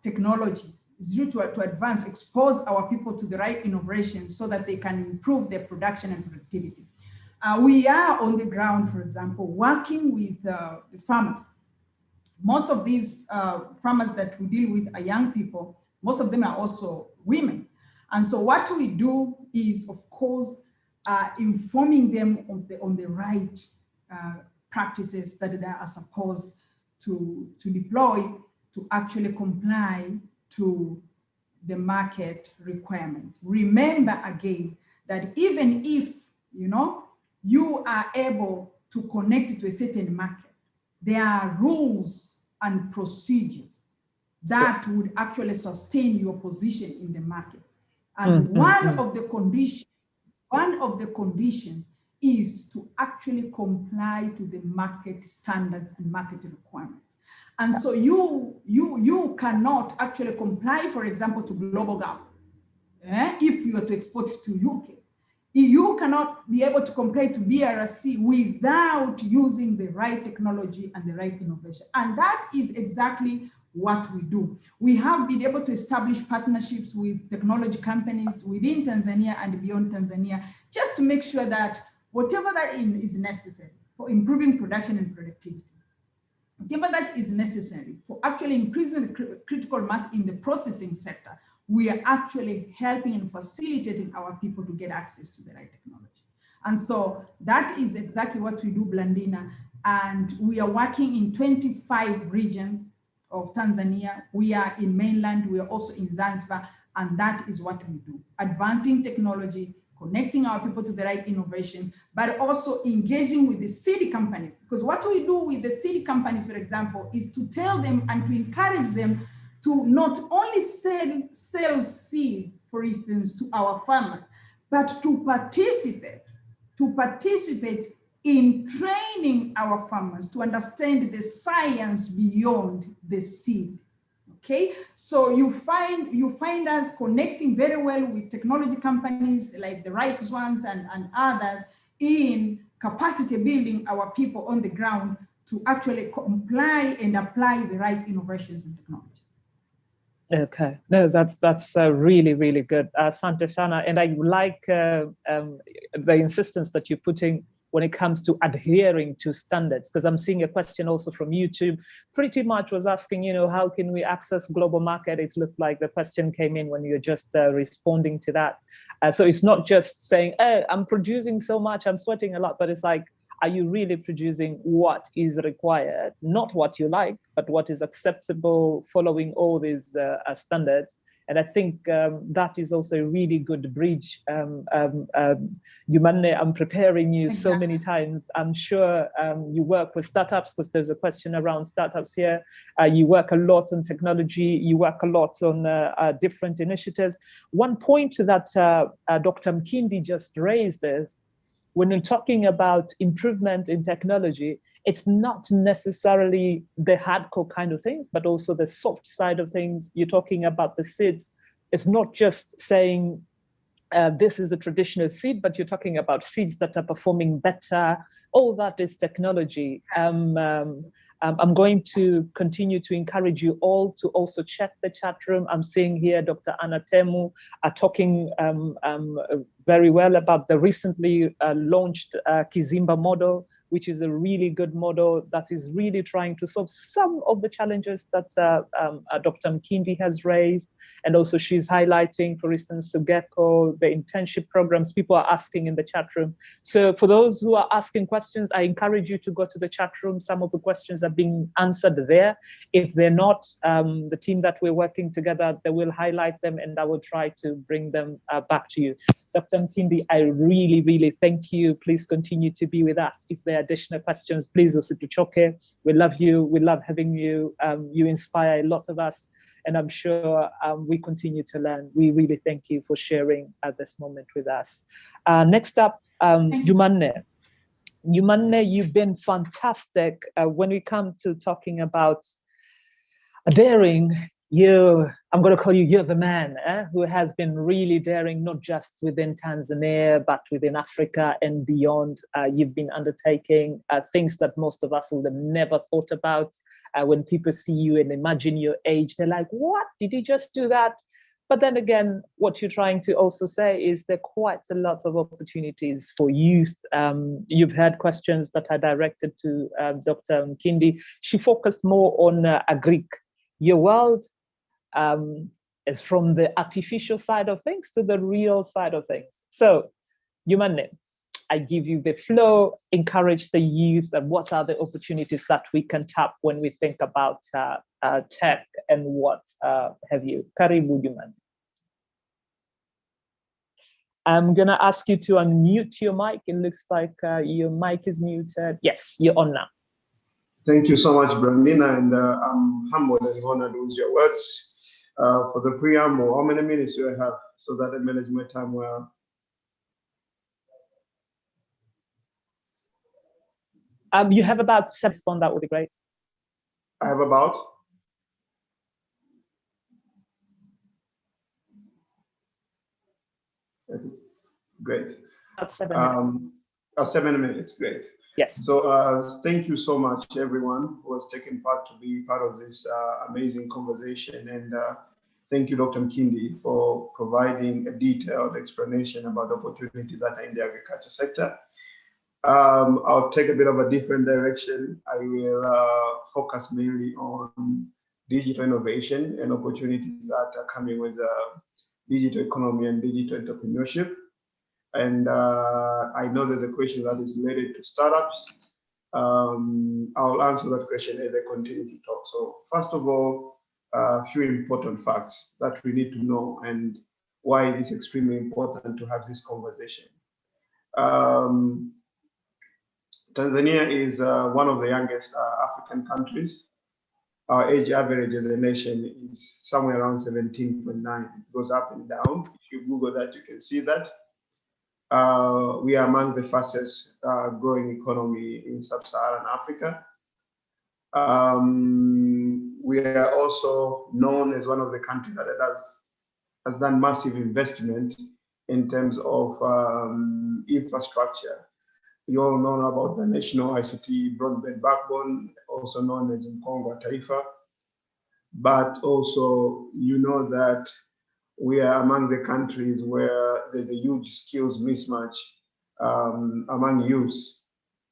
technologies. It's really to advance, expose our people to the right innovations so that they can improve their production and productivity. We are on the ground, for example, working with the farmers. Most of these farmers that we deal with are young people. Most of them are also women. And so what we do is, of course, informing them on the right practices that they are supposed to deploy to actually comply to the market requirements. Remember again that even if you are able to connect to a certain market, there are rules and procedures that would actually sustain your position in the market. And one of the conditions is to actually comply to the market standards and market requirements. And so you cannot actually comply, for example, to global gap if you are to export to UK. You cannot be able to comply to BRC without using the right technology and the right innovation. And that is exactly what we do. We have been able to establish partnerships with technology companies within Tanzania and beyond Tanzania, just to make sure that whatever that is necessary for improving production and productivity, whatever that is necessary for actually increasing the critical mass in the processing sector, we are actually helping and facilitating our people to get access to the right technology. And so that is exactly what we do, Blandina. And we are working in 25 regions of Tanzania. We are in mainland, we are also in Zanzibar, and that is what we do. Advancing technology, connecting our people to the right innovations, but also engaging with the city companies. Because what we do with the city companies, for example, is to tell them and to encourage them to not only sell seeds, for instance, to our farmers, but to participate in training our farmers to understand the science beyond the seed. Okay, so you find us connecting very well with technology companies like the right ones and others in capacity building our people on the ground to actually comply and apply the right innovations in technology. Okay, no, that's really, really good, Asante Sana. And I like the insistence that you're putting when it comes to adhering to standards, because I'm seeing a question also from YouTube, pretty much was asking, you know, how can we access global market? It looked like the question came in when you're just responding to that. So it's not just saying, hey, I'm producing so much, I'm sweating a lot, but it's like, are you really producing what is required? Not what you like, but what is acceptable, following all these standards. And I think that is also a really good bridge. Jumanne, I'm preparing you so many times. I'm sure you work with startups, because there's a question around startups here. You work a lot on technology. You work a lot on different initiatives. One point that Dr. Mkindi just raised is, when you're talking about improvement in technology, it's not necessarily the hardcore kind of things, but also the soft side of things. You're talking about the seeds. It's not just saying this is a traditional seed, but you're talking about seeds that are performing better. All that is technology. I'm going to continue to encourage you all to also check the chat room. I'm seeing here Dr. Anna Temu talking very well about the recently launched Kizimba model, which is a really good model that is really trying to solve some of the challenges that Dr. Mkindi has raised. And also she's highlighting, for instance, Sugeko, the internship programs people are asking in the chat room. So for those who are asking questions, I encourage you to go to the chat room. Some of the questions are being answered there. If they're not, the team that we're working together, they will highlight them and I will try to bring them back to you. Dr. Mkindi, I really, really thank you. Please continue to be with us. If there are additional questions, please also to Choke. We love you. We love having you. You inspire a lot of us. And I'm sure we continue to learn. We really thank you for sharing at this moment with us. Next up, Jumanne. Jumanne, you've been fantastic when we come to talking about daring. I'm going to call you, you're the man who has been really daring, not just within Tanzania, but within Africa and beyond. You've been undertaking things that most of us would have never thought about. When people see you and imagine your age, they're like, what, did you just do that? But then again, what you're trying to also say is there are quite a lot of opportunities for youth. You've had questions that are directed to Dr. Mkindi. She focused more on agric. Your world is from the artificial side of things to the real side of things. So, Jumanne, I give you the flow, encourage the youth, and what are the opportunities that we can tap when we think about tech and what have you. Karibu, Jumanne. I'm going to ask you to unmute your mic. It looks like your mic is muted. Yes, you're on now. Thank you so much, Blandina, and I'm humbled and honored with your words. For the preamble, how many minutes do I have so that I manage my time well? You have about 7 minutes, that would be great. I have about? Great. About 7 minutes. 7 minutes, great. Yes. So thank you so much, everyone who has taken part to be part of this amazing conversation. And thank you, Dr. Mkindi, for providing a detailed explanation about the opportunities that are in the agriculture sector. I'll take a bit of a different direction. I will focus mainly on digital innovation and opportunities that are coming with digital economy and digital entrepreneurship. And I know there's a question that is related to startups. I'll answer that question as I continue to talk. So first of all, a few important facts that we need to know and why it is extremely important to have this conversation. Tanzania is one of the youngest African countries. Our age average as a nation is somewhere around 17.9. It goes up and down. If you Google that, you can see that. We are among the fastest growing economy in sub-Saharan Africa. We are also known as one of the countries that has done massive investment in terms of infrastructure. You all know about the National ICT Broadband Backbone, also known as Mkongo Taifa. But also, you know that we are among the countries where there's a huge skills mismatch among youth.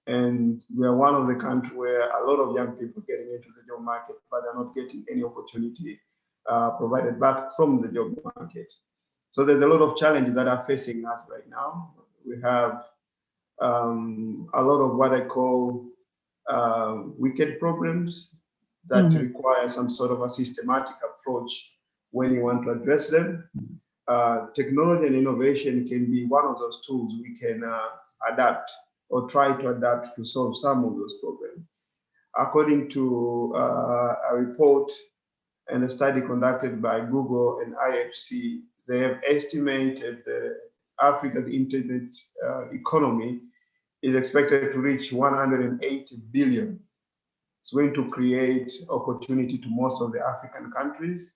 And we are one of the countries where a lot of young people are getting into the job market, but are not getting any opportunity provided back from the job market. So there's a lot of challenges that are facing us right now. We have a lot of what I call wicked problems that require some sort of a systematic approach when you want to address them. Technology and innovation can be one of those tools we can adapt or try to adapt to solve some of those problems. According to a report and a study conducted by Google and IFC, they have estimated Africa's internet economy is expected to reach 180 billion. It's going to create opportunity to most of the African countries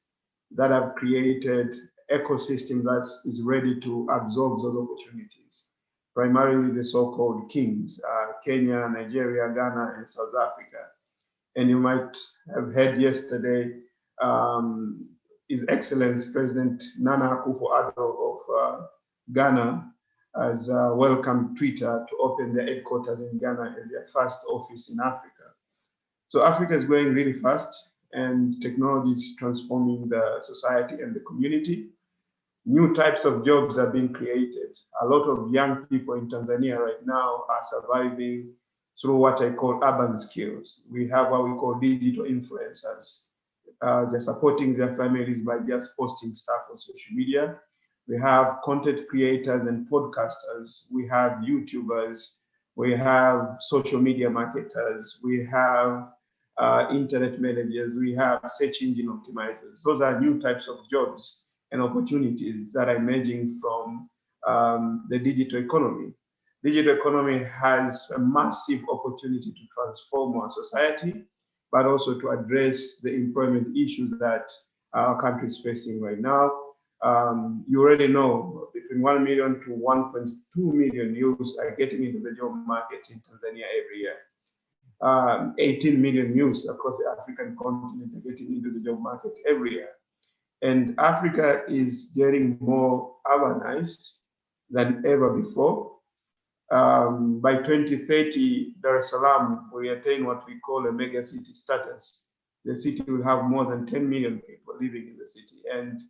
that have created ecosystem that is ready to absorb those opportunities, primarily the so-called kings, Kenya, Nigeria, Ghana, and South Africa. And you might have heard yesterday, His Excellency President Nana Akufo-Addo of Ghana has welcomed Twitter to open their headquarters in Ghana as their first office in Africa. So Africa is going really fast, and technology is transforming the society and the community. New types of jobs are being created. A lot of young people in Tanzania right now are surviving through what I call urban skills. We have what we call digital influencers. They're supporting their families by just posting stuff on social media. We have content creators and podcasters. We have YouTubers. We have social media marketers. We have internet managers. We have search engine optimizers. Those are new types of jobs and opportunities that are emerging from the digital economy. Digital economy has a massive opportunity to transform our society, but also to address the employment issues that our country is facing right now. You already know between 1 million to 1.2 million youths are getting into the job market in Tanzania every year. 18 million youths across the African continent are getting into the job market every year. And Africa is getting more urbanized than ever before. By 2030, Dar es Salaam will attain what we call a mega city status. The city will have more than 10 million people living in the city. And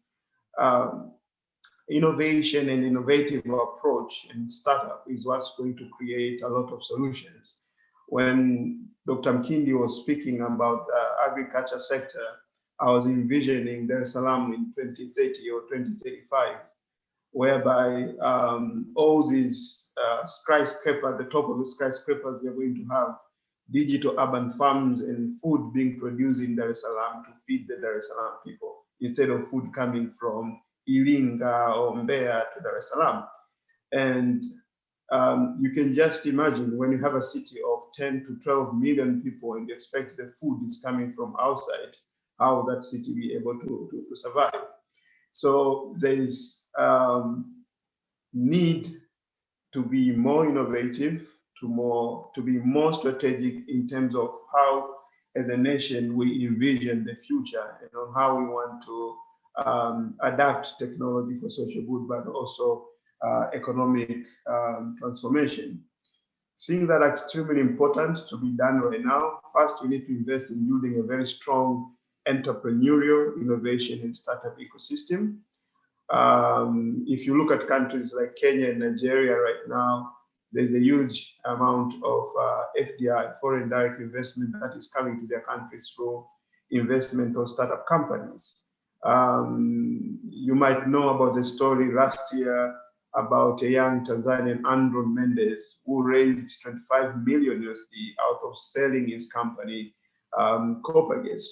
innovation and innovative approach and startup is what's going to create a lot of solutions. When Dr. Mkindi was speaking about the agriculture sector, I was envisioning Dar es Salaam in 2030 or 2035, whereby all these skyscrapers, the top of the skyscrapers, we are going to have digital urban farms and food being produced in Dar es Salaam to feed the Dar es Salaam people, instead of food coming from Iringa or Mbeya to Dar es Salaam. And you can just imagine when you have a city of 10 to 12 million people and you expect the food is coming from outside, how will that city be able to survive? So there is need to be more innovative, to be more strategic in terms of how, as a nation, we envision the future and on how we want to adapt technology for social good, but also economic transformation. Things that are extremely important to be done right now. First, we need to invest in building a very strong entrepreneurial innovation and startup ecosystem. If you look at countries like Kenya and Nigeria right now, there's a huge amount of FDI, foreign direct investment, that is coming to their countries through investment of startup companies. You might know about the story last year about a young Tanzanian, Andrew Mendes, who raised 25 million USD out of selling his company, Copagas.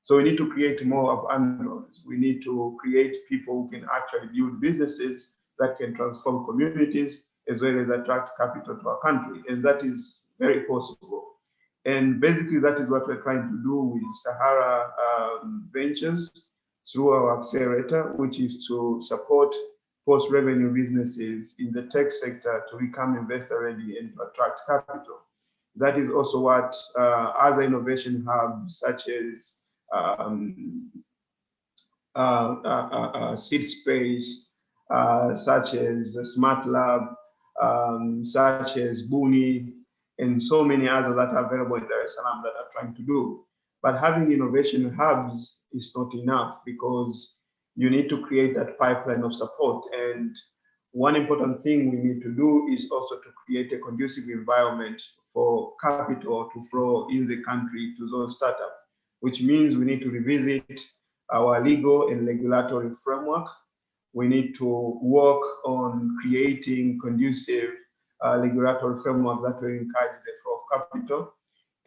So we need to create more of Andrews. We need to create people who can actually build businesses that can transform communities as well as attract capital to our country. And that is very possible. And basically, that is what we're trying to do with Sahara Ventures through our accelerator, which is to support post-revenue businesses in the tech sector to become investor-ready and to attract capital. That is also what other innovation hubs, such as Seed Space, such as Smart Lab, such as Buni, and so many others that are available in Dar es Salaam that are trying to do. But having innovation hubs is not enough, because you need to create that pipeline of support. And one important thing we need to do is also to create a conducive environment for capital to flow in the country to those startups, which means we need to revisit our legal and regulatory framework. We need to work on creating conducive regulatory framework that will encourage the flow of capital.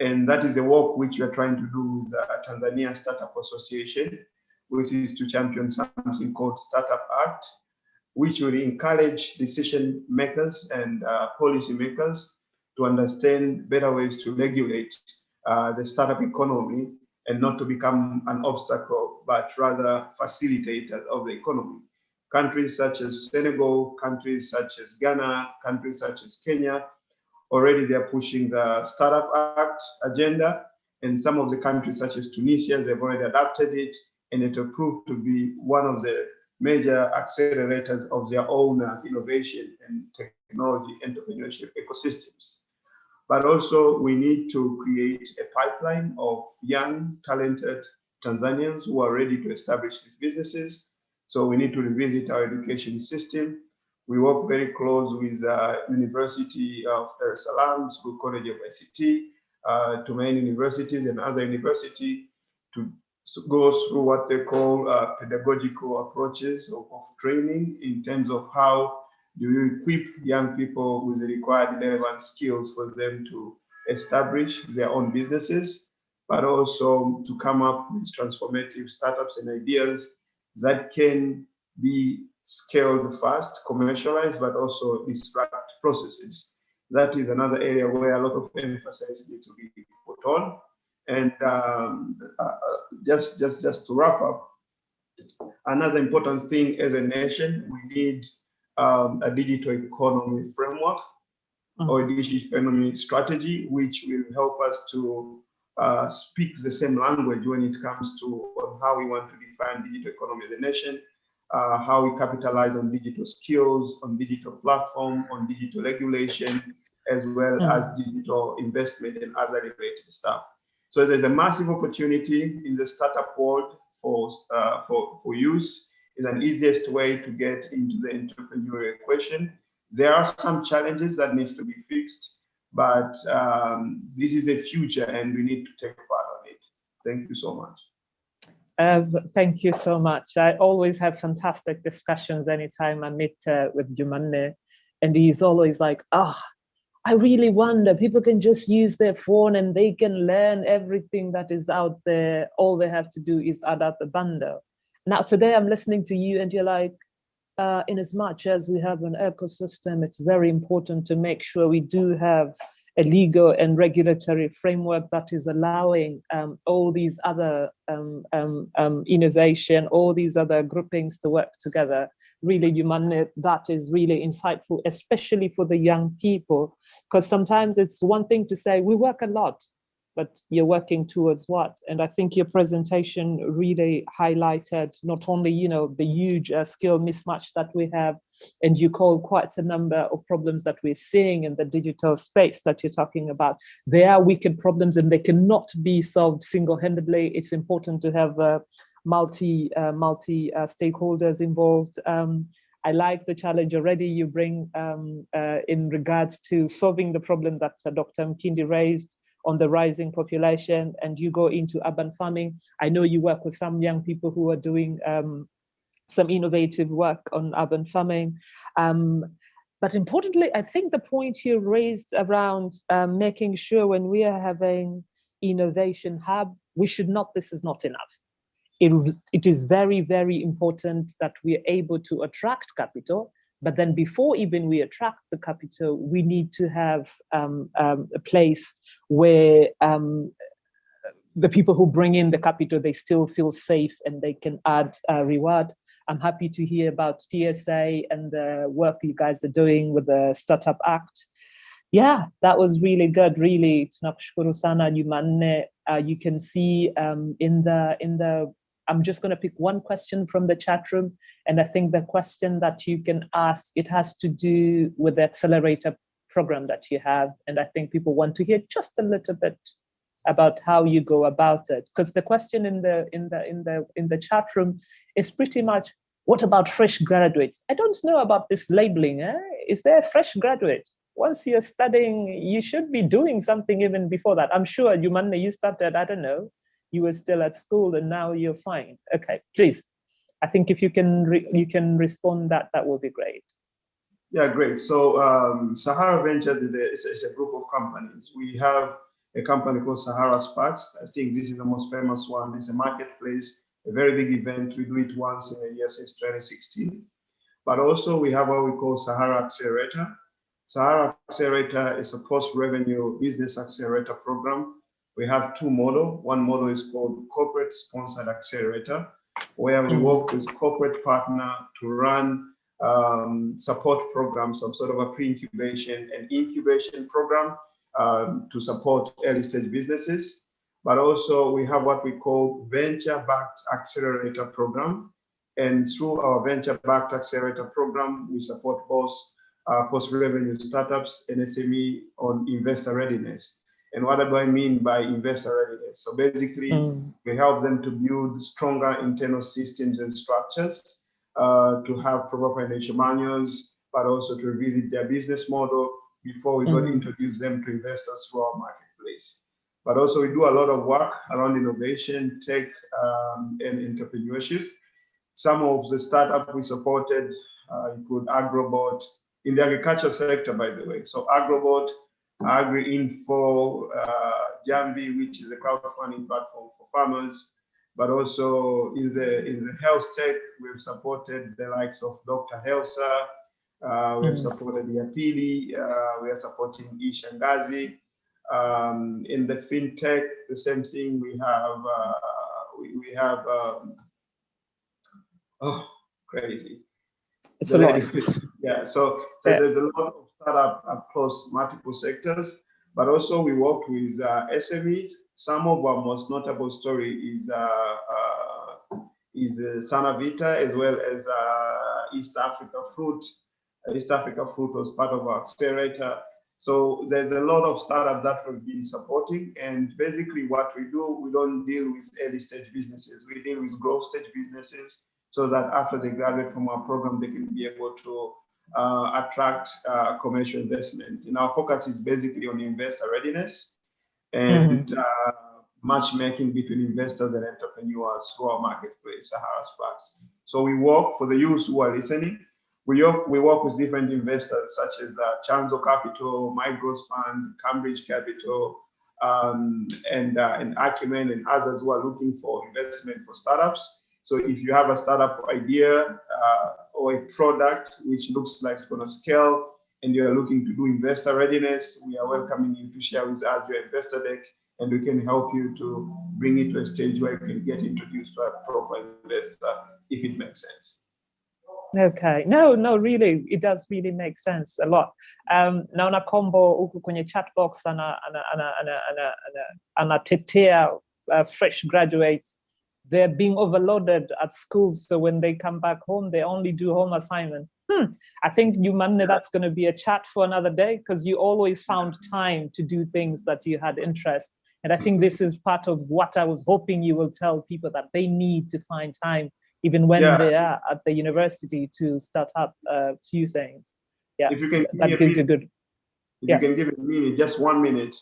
And that is the work which we are trying to do with Tanzania Startup Association, which is to champion something called Startup Act, which will encourage decision makers and policy makers to understand better ways to regulate the startup economy, and not to become an obstacle, but rather facilitators of the economy. Countries such as Senegal, countries such as Ghana, countries such as Kenya, already they are pushing the Startup Act agenda, and some of the countries such as Tunisia, they've already adopted it, and it will prove to be one of the major accelerators of their own innovation and technology entrepreneurship ecosystems. But also we need to create a pipeline of young, talented Tanzanians who are ready to establish these businesses. So we need to revisit our education system. We work very close with University of Dar es Salaam, School College of ICT, to many universities and other universities to go through what they call pedagogical approaches of training, in terms of how do you equip young people with the required relevant skills for them to establish their own businesses, but also to come up with transformative startups and ideas that can be scaled fast, commercialized, but also disrupt processes. That is another area where a lot of emphasis needs to be put on. And just to wrap up, another important thing as a nation, we need a digital economy framework or a digital economy strategy, which will help us to speak the same language when it comes to how we want to define digital economy as a nation, how we capitalize on digital skills, on digital platform, on digital regulation, as well as digital investment and other related stuff. So there's a massive opportunity in the startup world for youth. Is an easiest way to get into the entrepreneurial equation. There are some challenges that needs to be fixed, but this is the future and we need to take part on it. Thank you so much. Thank you so much. I always have fantastic discussions anytime I meet with Jumanne, and he's always like, I really wonder, people can just use their phone and they can learn everything that is out there. All they have to do is add up the bundle. Now, today I'm listening to you and you're like, in as much as we have an ecosystem, it's very important to make sure we do have a legal and regulatory framework that is allowing all these other innovation, all these other groupings to work together. Really, Jumanne, that is really insightful, especially for the young people, because sometimes it's one thing to say, we work a lot, but you're working towards what? And I think your presentation really highlighted not only, the huge skill mismatch that we have, and you call quite a number of problems that we're seeing in the digital space that you're talking about. They are wicked problems and they cannot be solved single-handedly. It's important to have multi stakeholders involved. I like the challenge already you bring in regards to solving the problem that Dr. Mkindi raised on the rising population, and you go into urban farming. I know you work with some young people who are doing some innovative work on urban farming. But importantly, I think the point you raised around making sure when we are having innovation hub, this is not enough. It is very, very important that we are able to attract capital, But then before even we attract the capital, we need to have a place where the people who bring in the capital, they still feel safe and they can add reward. I'm happy to hear about TAESA and the work you guys are doing with the Startup Act. Yeah, that was really good. Really, tunakushukuru sana Jumanne. You can see in the I'm just going to pick one question from the chat room, and I think the question that you can ask, it has to do with the accelerator program that you have, and I think people want to hear just a little bit about how you go about it, because the question in the chat room is pretty much, what about fresh graduates? I don't know about this labeling. Is there a fresh graduate? Once you're studying, you should be doing something even before that. I'm sure, Jumanne, you started, I don't know, you were still at school and now you're fine. Okay, please. I think if you can respond that will be great. Yeah, great. So Sahara Ventures is a group of companies. We have a company called Sahara Sparks. I think this is the most famous one. It's a marketplace, a very big event. We do it once in a year since 2016. But also we have what we call Sahara Accelerator. Sahara Accelerator is a post-revenue business accelerator program. We have two models. One model is called Corporate Sponsored Accelerator, where we work with corporate partner to run support programs, some sort of a pre-incubation and incubation program to support early stage businesses. But also we have what we call venture-backed accelerator program. And through our venture-backed accelerator program, we support both post-revenue startups and SME on investor readiness. And what do I mean by investor readiness? So basically, we help them to build stronger internal systems and structures, to have proper financial manuals, but also to revisit their business model before we go to introduce them to investors through our marketplace. But also we do a lot of work around innovation, tech, and entrepreneurship. Some of the startups we supported include Agrobot, in the agriculture sector, by the way. So Agrobot, AgriInfo, Jambi, which is a crowdfunding platform for farmers, but also in the health tech, we've supported the likes of Dr. TaESA, we've supported Yapili, we are supporting Ishangazi. In the fintech, the same thing. We have oh, crazy. It's a lot. Yeah, so there's a lot of startup across multiple sectors, but also we worked with SMEs. Some of our most notable story is Sanavita, as well as East Africa Fruit. East Africa Fruit was part of our accelerator. So there's a lot of startups that we've been supporting, and basically what we do, we don't deal with early stage businesses. We deal with growth stage businesses, so that after they graduate from our program, they can be able to attract commercial investment. And our focus is basically on investor readiness and matchmaking between investors and entrepreneurs through our marketplace, Sahara Sparks. So we work, for the youth who are listening, we work with different investors such as Chanzo Capital, My Growth Fund, Cambridge Capital, and Acumen and others who are looking for investment for startups. So if you have a startup idea or a product which looks like it's going to scale and you're looking to do investor readiness, we are welcoming you to share with us your investor deck, and we can help you to bring it to a stage where you can get introduced to a proper investor if it makes sense. Okay, no, really, it does really make sense a lot. Naona Kombo huku kwenye chat box anatetea fresh graduates. They're being overloaded at schools, so when they come back home, they only do home assignment. I think, Jumanne, that's going to be a chat for another day, because you always found time to do things that you had interest. And I think this is part of what I was hoping you will tell people, that they need to find time, even when they are at the university, to start up a few things. Yeah, if you can that gives you good. If you can give it a minute, just 1 minute.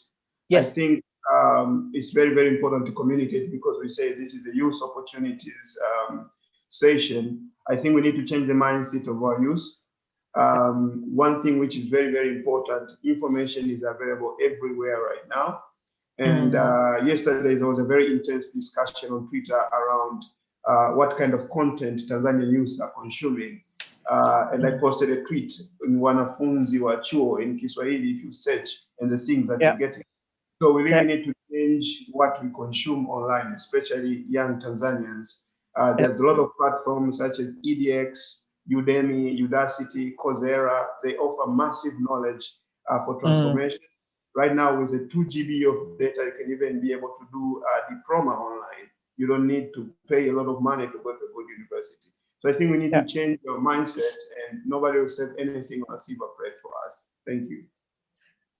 Yes. I think it's very, very important to communicate, because we say this is a youth opportunities session. I think we need to change the mindset of our youth. One thing which is very, very important, information is available everywhere right now. And yesterday there was a very intense discussion on Twitter around what kind of content Tanzanian youth are consuming. And I posted a tweet in wanafunzi wa chuo in Kiswahili, if you search, and the things that you're getting. So we really need to change what we consume online, especially young Tanzanians. There's a lot of platforms such as EDX, Udemy, Udacity, Coursera. They offer massive knowledge for transformation. Right now, with a 2 GB of data, you can even be able to do a diploma online. You don't need to pay a lot of money to go to a good university. So I think we need to change our mindset, and nobody will save anything on a silver plate for us. Thank you.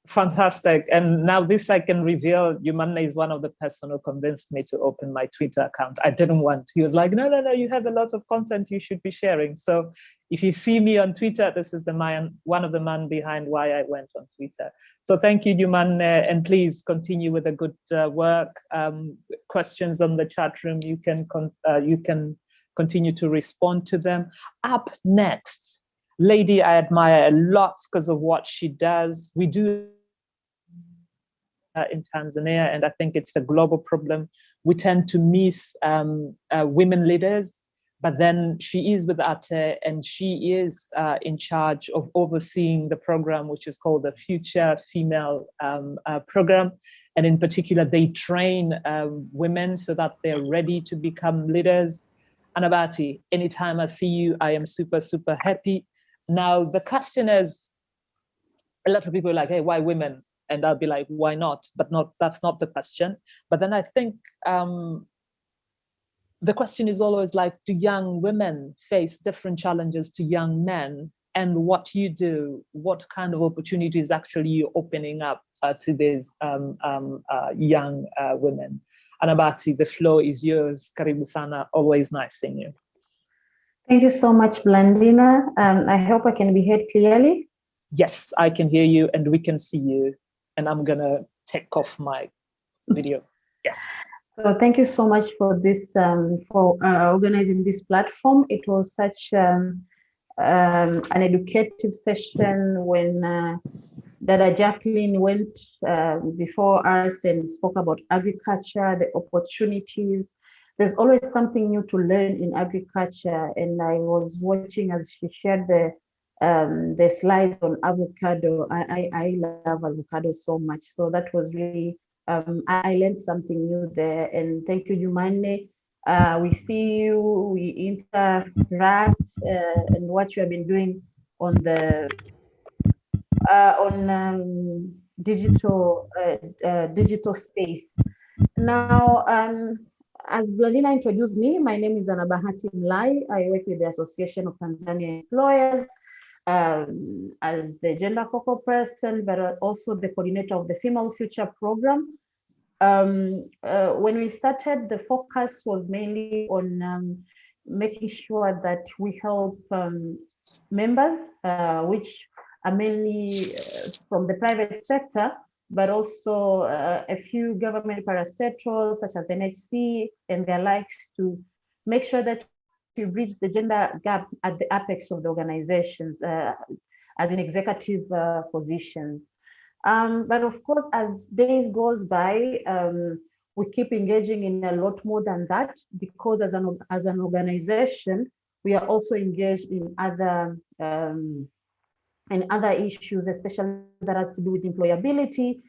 Fantastic. And now this I can reveal, Jumanne is one of the person who convinced me to open my Twitter account. I didn't want. He was like, no, you have a lot of content you should be sharing. So if you see me on Twitter, this is the man, one of the men behind why I went on Twitter. So thank you, Jumanne, and please continue with the good work. Questions on the chat room, you can continue to respond to them. Up next, lady I admire a lot because of what she does. We do in Tanzania, and I think it's a global problem. We tend to miss women leaders, but then she is with ATE, and she is in charge of overseeing the program, which is called the Future Female Program. And in particular, they train women so that they're ready to become leaders. And Bahati, anytime I see you, I am super, super happy. Now, the question is, a lot of people are like, hey, why women? And I'll be like, why not? But that's not the question. But then I think the question is always like, do young women face different challenges to young men? And what you do, what kind of opportunities actually you're opening up to these young women? Bahati, the floor is yours. Karibu sana, always nice seeing you. Thank you so much, Blandina. I hope I can be heard clearly. Yes, I can hear you and we can see you. And I'm gonna take off my video. Yes. So thank you so much for this, for organizing this platform. It was such an educative session when Dada Jacqueline went before us and spoke about agriculture, the opportunities. There's always something new to learn in agriculture. And I was watching as she shared the slides on avocado. I love avocado so much. So that was really, I learned something new there. And thank you, Jumanne. We see you, we interact, and what you have been doing on the digital space. Now, as Blandina introduced me, my name is Bahati Mlay. I work with the Association of Tanzania Employers as the gender focal person, but also the coordinator of the Female Future Program. When we started, the focus was mainly on making sure that we help members, which are mainly from the private sector, but also a few government parastatals such as NHC and their likes, to make sure that we bridge the gender gap at the apex of the organizations, as in executive positions. But of course, as days goes by, we keep engaging in a lot more than that, because as an organization, we are also engaged in other issues, especially that has to do with employability,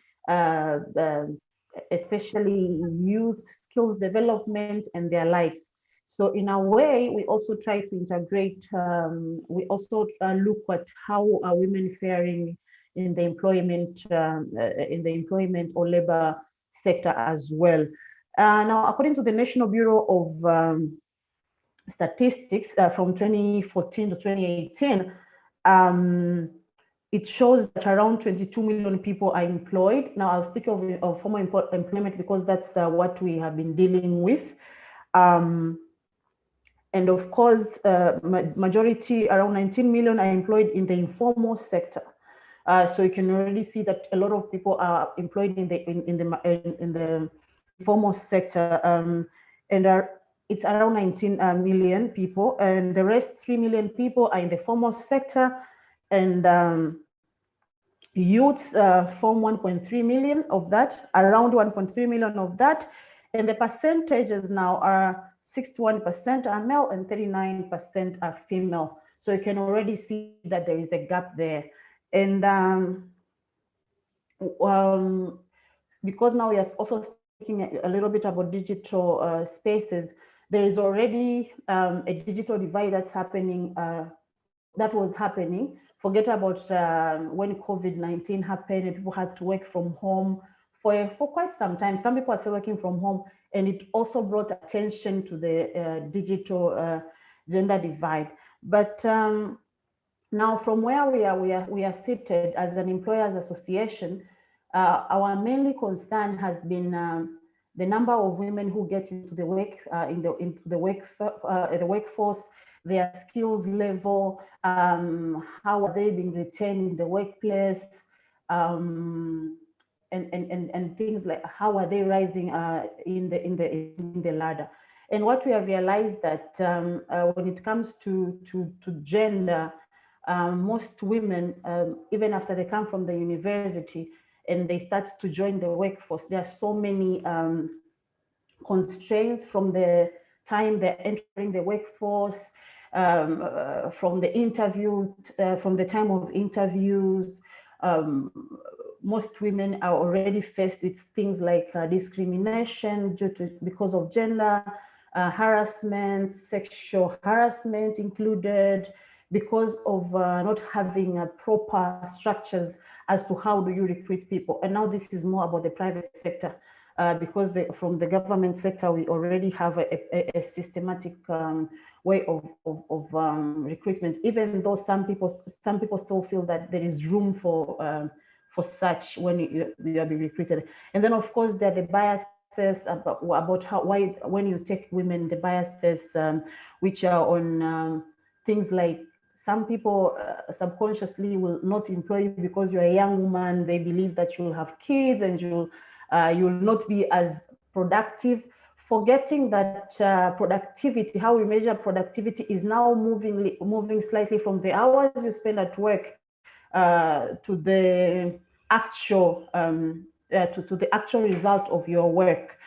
especially youth skills development and their likes. So in a way, we also try to integrate, we also look at how are women faring in the employment or labor sector as well. Now, according to the National Bureau of Statistics from 2014 to 2018, it shows that around 22 million people are employed. Now, I'll speak of formal employment because that's what we have been dealing with. And of course, majority, around 19 million, are employed in the informal sector. So you can already see that a lot of people are employed in the informal sector, and it's around 19 million people, and the rest 3 million people are in the formal sector, and youths form 1.3 million of that, around 1.3 million of that, and the percentages now are 61% are male and 39% are female. So you can already see that there is a gap there. And because now we are also speaking a little bit about digital spaces, there is already a digital divide that's happening, that was happening. Forget about when COVID-19 happened and people had to work from home for quite some time. Some people are still working from home, and it also brought attention to the digital gender divide. But now from where we are seated as an employers association, our mainly concern has been the number of women who get into the workforce, their skills level, how are they being retained in the workplace, and things like how are they rising in the ladder. And what we have realized that when it comes to gender, most women, even after they come from the university and they start to join the workforce, there are so many constraints from the time they're entering the workforce, from the interview, from the time of interviews. Most women are already faced with things like discrimination because of gender, harassment, sexual harassment included, because of not having proper structures as to how do you recruit people. And now this is more about the private sector, because from the government sector, we already have a systematic way of recruitment, even though some people still feel that there is room for such when you are being recruited. And then of course there are the biases about why when you take women, the biases which are on things like some people subconsciously will not employ you because you're a young woman. They believe that you'll have kids and you'll not be as productive, forgetting that productivity, how we measure productivity, is now moving slightly from the hours you spend at work to the actual to the actual result of your work.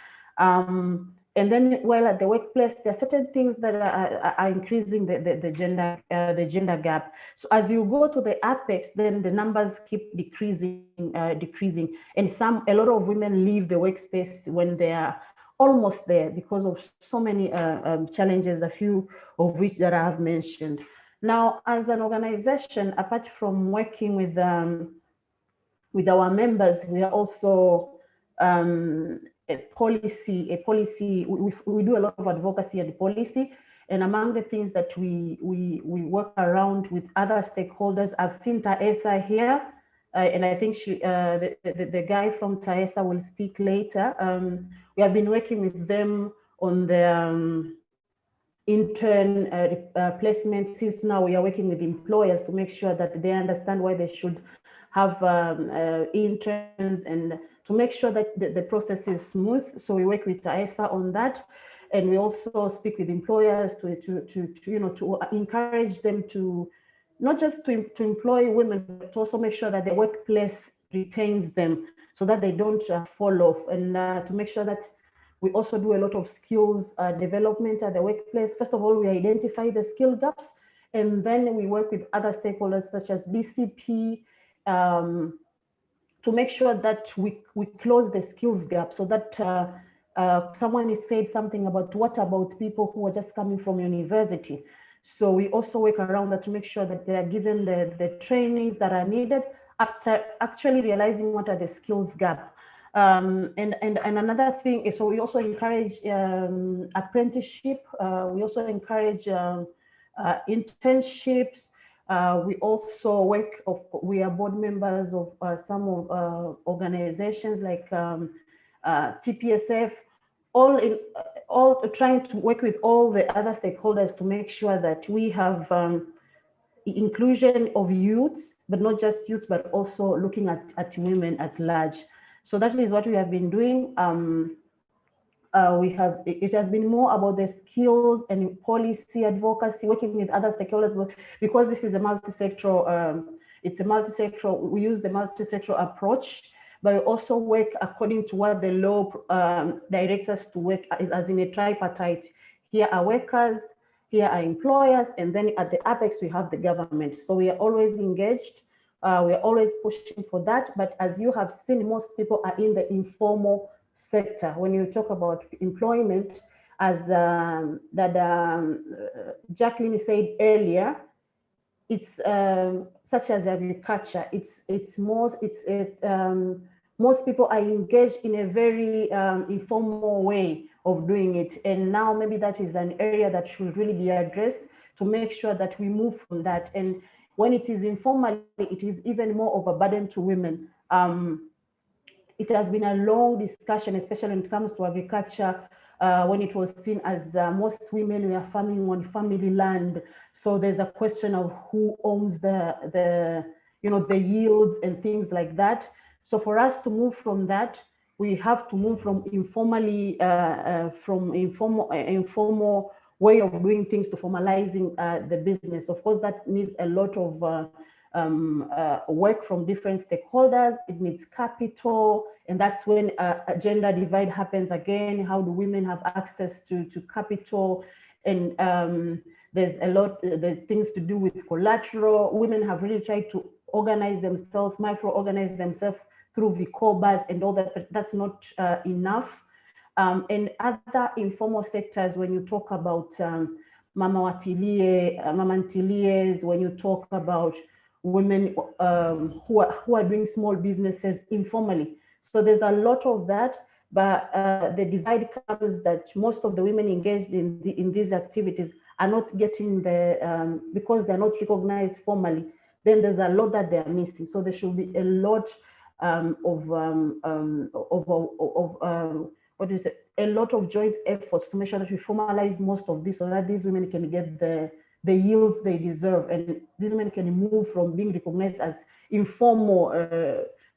And then, well, at the workplace, there are certain things that are increasing the gender gap. So as you go to the apex, then the numbers keep decreasing, and a lot of women leave the workspace when they are almost there because of so many challenges, a few of which that I have mentioned. Now, as an organization, apart from working with our members, we are also a policy. We do a lot of advocacy and policy, and among the things that we work around with other stakeholders, I've seen TaESA here, and I think the guy from TaESA will speak later. We have been working with them on the intern placement. Since now we are working with employers to make sure that they understand why they should have interns, and to make sure that the process is smooth. So we work with TaESA on that, and we also speak with employers to encourage them to not just to employ women, but to also make sure that the workplace retains them so that they don't fall off, and to make sure that we also do a lot of skills development at the workplace. First of all, we identify the skill gaps, and then we work with other stakeholders such as BCP to make sure that we close the skills gap, so that someone has said something about what about people who are just coming from university. So we also work around that to make sure that they are given the trainings that are needed after actually realizing what are the skills gap. And another thing is, so we also encourage apprenticeship. We also encourage internships. We also we are board members of some organizations like TPSF, all trying to work with all the other stakeholders to make sure that we have inclusion of youths, but not just youths, but also looking at women at large. So that is what we have been doing. It has been more about the skills and policy advocacy, working with other stakeholders, but because this is a multi-sectoral, we use the multi-sectoral approach, but we also work according to what the law directs us to work as in a tripartite. Here are workers, here are employers, and then at the apex, we have the government. So we are always engaged. We are always pushing for that. But as you have seen, most people are in the informal sector. When you talk about employment, as Jacqueline said earlier, it's such as agriculture. Most people are engaged in a very informal way of doing it. And now maybe that is an area that should really be addressed to make sure that we move from that. And when it is informal, it is even more of a burden to women. It has been a long discussion, especially when it comes to agriculture, when it was seen as most women were farming on family land. So there's a question of who owns the yields and things like that. So for us to move from that, we have to move from informal way of doing things to formalizing the business. Of course, that needs a lot of work from different stakeholders. It needs capital, and that's when a gender divide happens again. How do women have access to capital? And there's a lot the things to do with collateral. Women have really tried to organize themselves, micro-organize themselves through Vicobas and all that, but that's not enough. And other informal sectors, when you talk about Mama Ntilies, when you talk about women who are doing small businesses informally. So there's a lot of that, but the divide comes that most of the women engaged in these activities are not getting the, because they're not recognized formally, then there's a lot that they're missing. So there should be a lot a lot of joint efforts to make sure that we formalize most of this so that these women can get the yields they deserve, and these women can move from being recognized as informal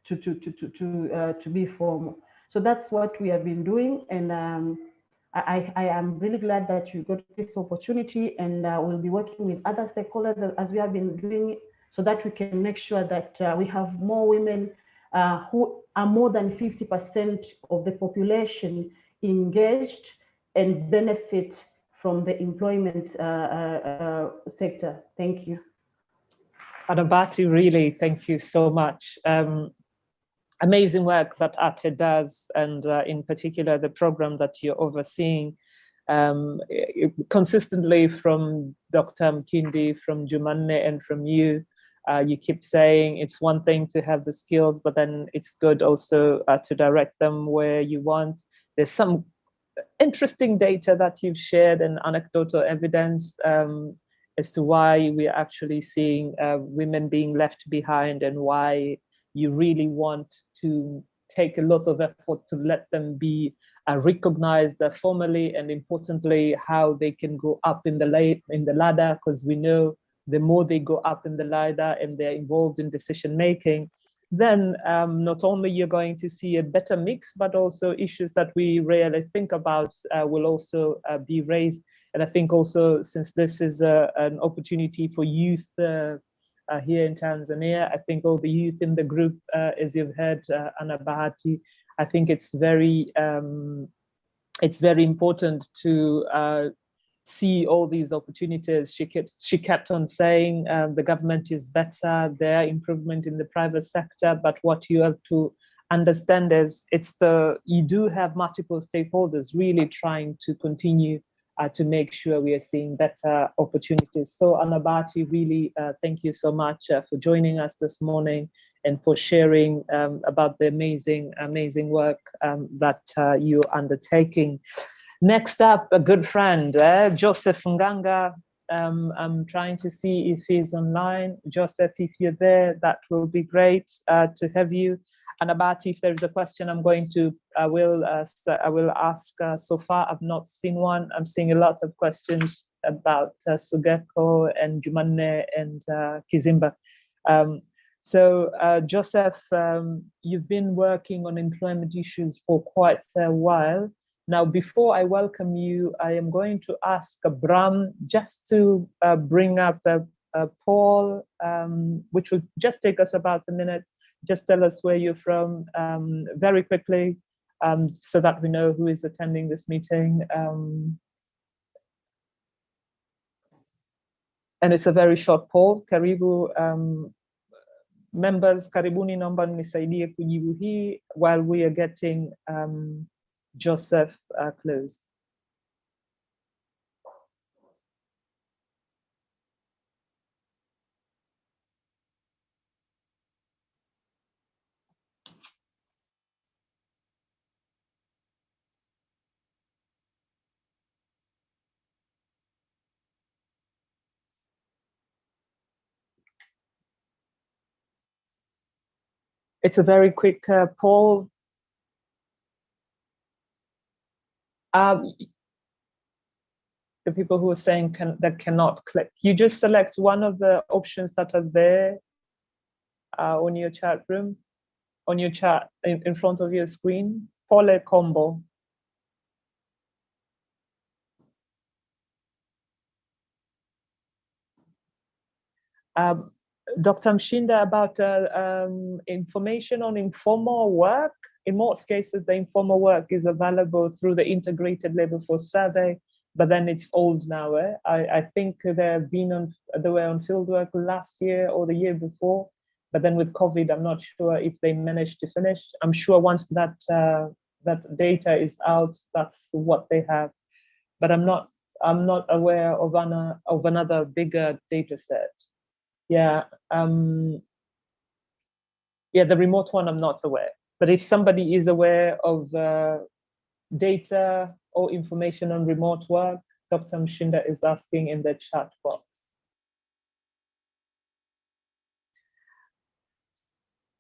to be formal. So that's what we have been doing, and I am really glad that you got this opportunity, and we'll be working with other stakeholders as we have been doing it, so that we can make sure that we have more women who are more than 50% of the population engaged and benefit from the employment sector. Thank you. Bahati, really, thank you so much. Amazing work that ATE does, and in particular, the program that you're overseeing consistently from Dr. Mkindi, from Jumanne, and from you. You keep saying it's one thing to have the skills, but then it's good also to direct them where you want. There's some interesting data that you've shared and anecdotal evidence as to why we're actually seeing women being left behind, and why you really want to take a lot of effort to let them be recognized formally, and importantly, how they can go up in the ladder, because we know the more they go up in the ladder and they're involved in decision making, then not only you're going to see a better mix, but also issues that we rarely think about will also be raised. And I think also, since this is an opportunity for youth here in Tanzania, I think all the youth in the group, as you've heard, Anna Bahati, I think it's very important to see all these opportunities. She kept on saying the government is better, there are improvement in the private sector, but what you have to understand is you do have multiple stakeholders really trying to continue to make sure we are seeing better opportunities. So Anna Bahati, really thank you so much for joining us this morning and for sharing about the amazing work that you're undertaking. Next up, a good friend, Joseph Nganga. I'm trying to see if he's online. Joseph, if you're there, that will be great to have you. And Bahati, if there is a question, I will ask. So far, I've not seen one. I'm seeing a lot of questions about Sugeko and Jumanne and Kizimba. So Joseph, you've been working on employment issues for quite a while. Now, before I welcome you, I am going to ask Bram just to bring up a poll, which will just take us about a minute. Just tell us where you're from very quickly, so that we know who is attending this meeting. And it's a very short poll. Karibu members, karibuni naomba nisaidie kujibu hii while we are getting Joseph closed. It's a very quick poll. The people who are saying that cannot click, you just select one of the options that are there on your chat room, on your chat in front of your screen. Pole combo. Dr. Mshinda, about information on informal work. In most cases, the informal work is available through the integrated labor force survey, but then it's old now. I think they were on fieldwork last year or the year before, but then with COVID, I'm not sure if they managed to finish. I'm sure once that that data is out, that's what they have. But I'm not aware of another bigger data set. Yeah, yeah, the remote one, I'm not aware. But if somebody is aware of data or information on remote work, Dr. Mshinda is asking in the chat box.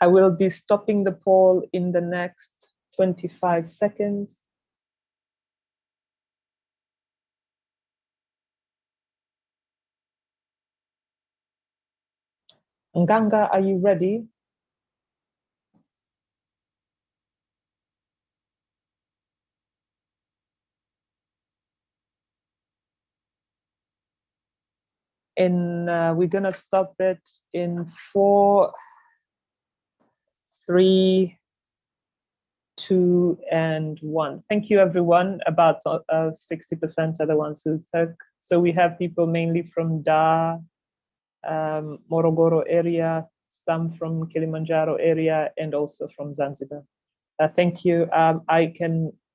I will be stopping the poll in the next 25 seconds. Nganga, are you ready? And we're gonna stop it in 4, 3, 2, and 1. Thank you, everyone. About 60% are the ones who took. So we have people mainly from Dar, Morogoro area, some from Kilimanjaro area, and also from Zanzibar. Thank you.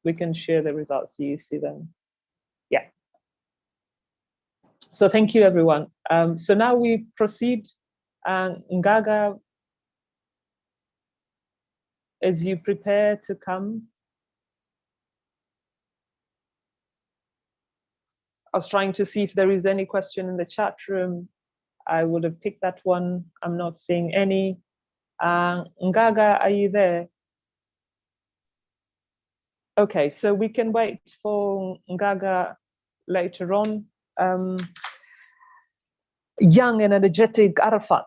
We can share the results. You see them. Yeah. So thank you, everyone. So now we proceed. Nganga, as you prepare to come, I was trying to see if there is any question in the chat room. I would have picked that one. I'm not seeing any. Nganga, are you there? Okay, so we can wait for Nganga later on. Young and energetic Arafat,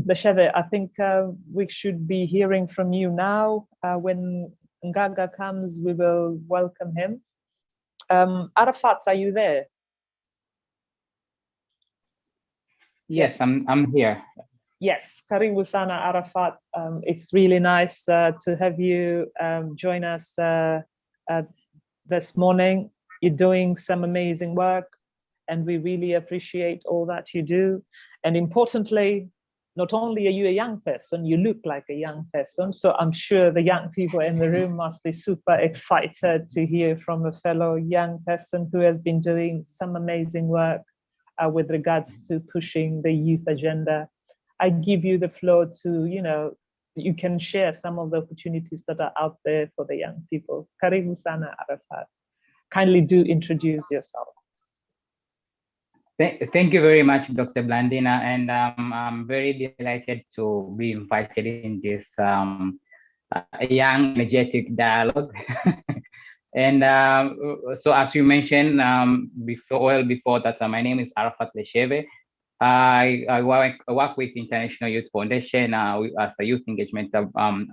Lesheve, I think we should be hearing from you now. When Nganga comes, we will welcome him. Arafat, are you there? Yes, I'm here. Yes, karibu sana Arafat. It's really nice to have you join us this morning. You're doing some amazing work, and we really appreciate all that you do. And importantly, not only are you a young person, you look like a young person. So I'm sure the young people in the room must be super excited to hear from a fellow young person who has been doing some amazing work with regards to pushing the youth agenda. I give you the floor to, you can share some of the opportunities that are out there for the young people. Karibu sana Arafat. Kindly do introduce yourself. Thank you very much, Dr. Blandina, and I'm very delighted to be invited in this young, energetic dialogue. And so, as you mentioned before that, my name is Arafat Lesheve. I work with International Youth Foundation as a youth engagement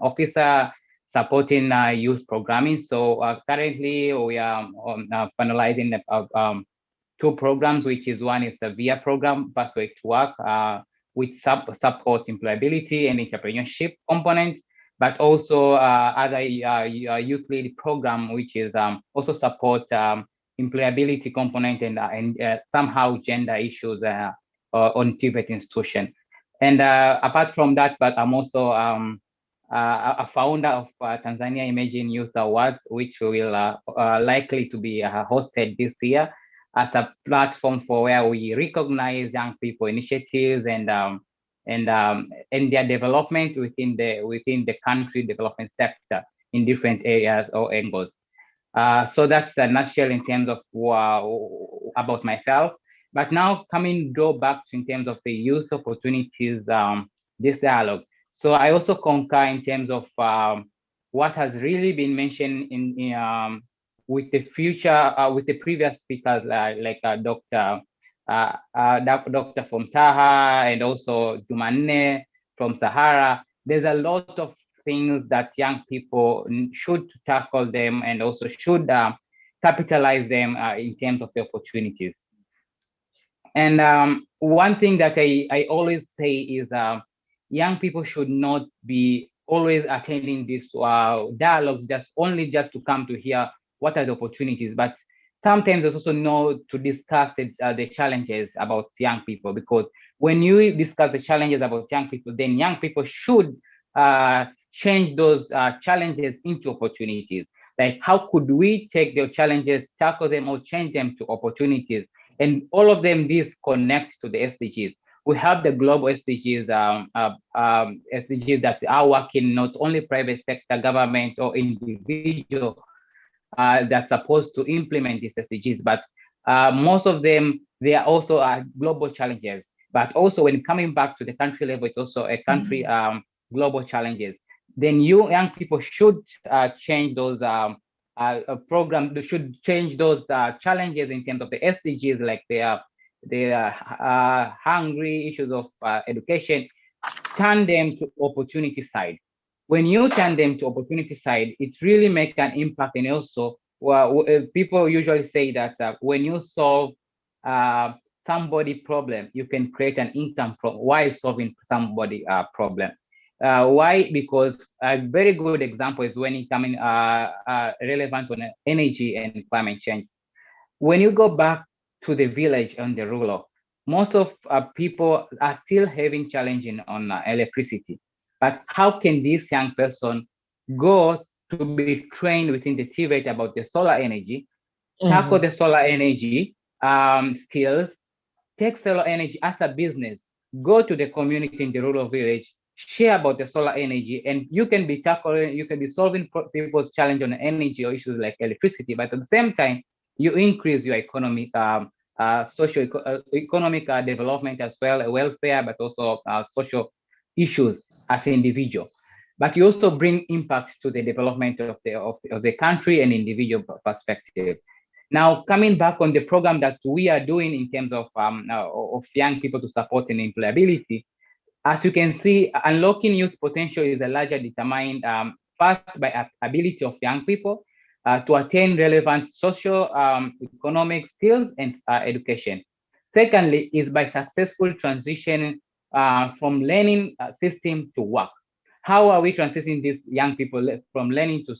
officer, supporting youth programming. So currently, we are finalizing the 2 programs, which is one is a VIA program, Pathway to Work, with support employability and entrepreneurship component, but also other youth-led program, which is also support employability component and somehow gender issues on TVET institution. And apart from that, but I'm also a founder of Tanzania Emerging Youth Awards, which will likely to be hosted this year as a platform for where we recognize young people initiatives and their development within the country development sector in different areas or angles. So that's a nutshell in terms of about myself. But now go back to in terms of the youth opportunities, this dialogue. So I also concur in terms of what has really been mentioned in with the future, with the previous speakers, like Dr. from TAHA and also Jumanne from Sahara. There's a lot of things that young people should tackle them and also should capitalize them in terms of the opportunities. And one thing that I always say is young people should not be always attending these dialogues just to come to hear what are the opportunities, but sometimes it's also know to discuss the challenges about young people, because when you discuss the challenges about young people, then young people should change those challenges into opportunities. Like, how could we take the challenges, tackle them, or change them to opportunities? And all of them, these connect to the SDGs. We have the global SDGs, SDGs that are working not only private sector, government, or individual that's supposed to implement these SDGs, but most of them, they are also global challenges. But also when coming back to the country level, it's also a country global challenges. Then young people should change those programs. They should change those challenges in terms of the SDGs, like they are hungry issues of education, turn them to opportunity side. When you turn them to opportunity side, it really makes an impact. And also, people usually say that when you solve somebody problem, you can create an income from while solving somebody problem. Why? Because a very good example is when it coming relevant on energy and climate change. When you go back to the village and the rural, most of people are still having challenging on electricity. But how can this young person go to be trained within the TVET about the solar energy, tackle the solar energy skills, take solar energy as a business, go to the community in the rural village, share about the solar energy, and you can be solving people's challenge on energy or issues like electricity, but at the same time, you increase your economic, socio-economic development as well, welfare, but also social issues as an individual. But you also bring impact to the development of the country and individual perspective. Now, coming back on the program that we are doing in terms of young people to support in employability, as you can see, unlocking youth potential is a larger determined first by ability of young people to attain relevant social, economic skills and education. Secondly, is by successful transition from learning system to work. How are we transitioning these young people from learning to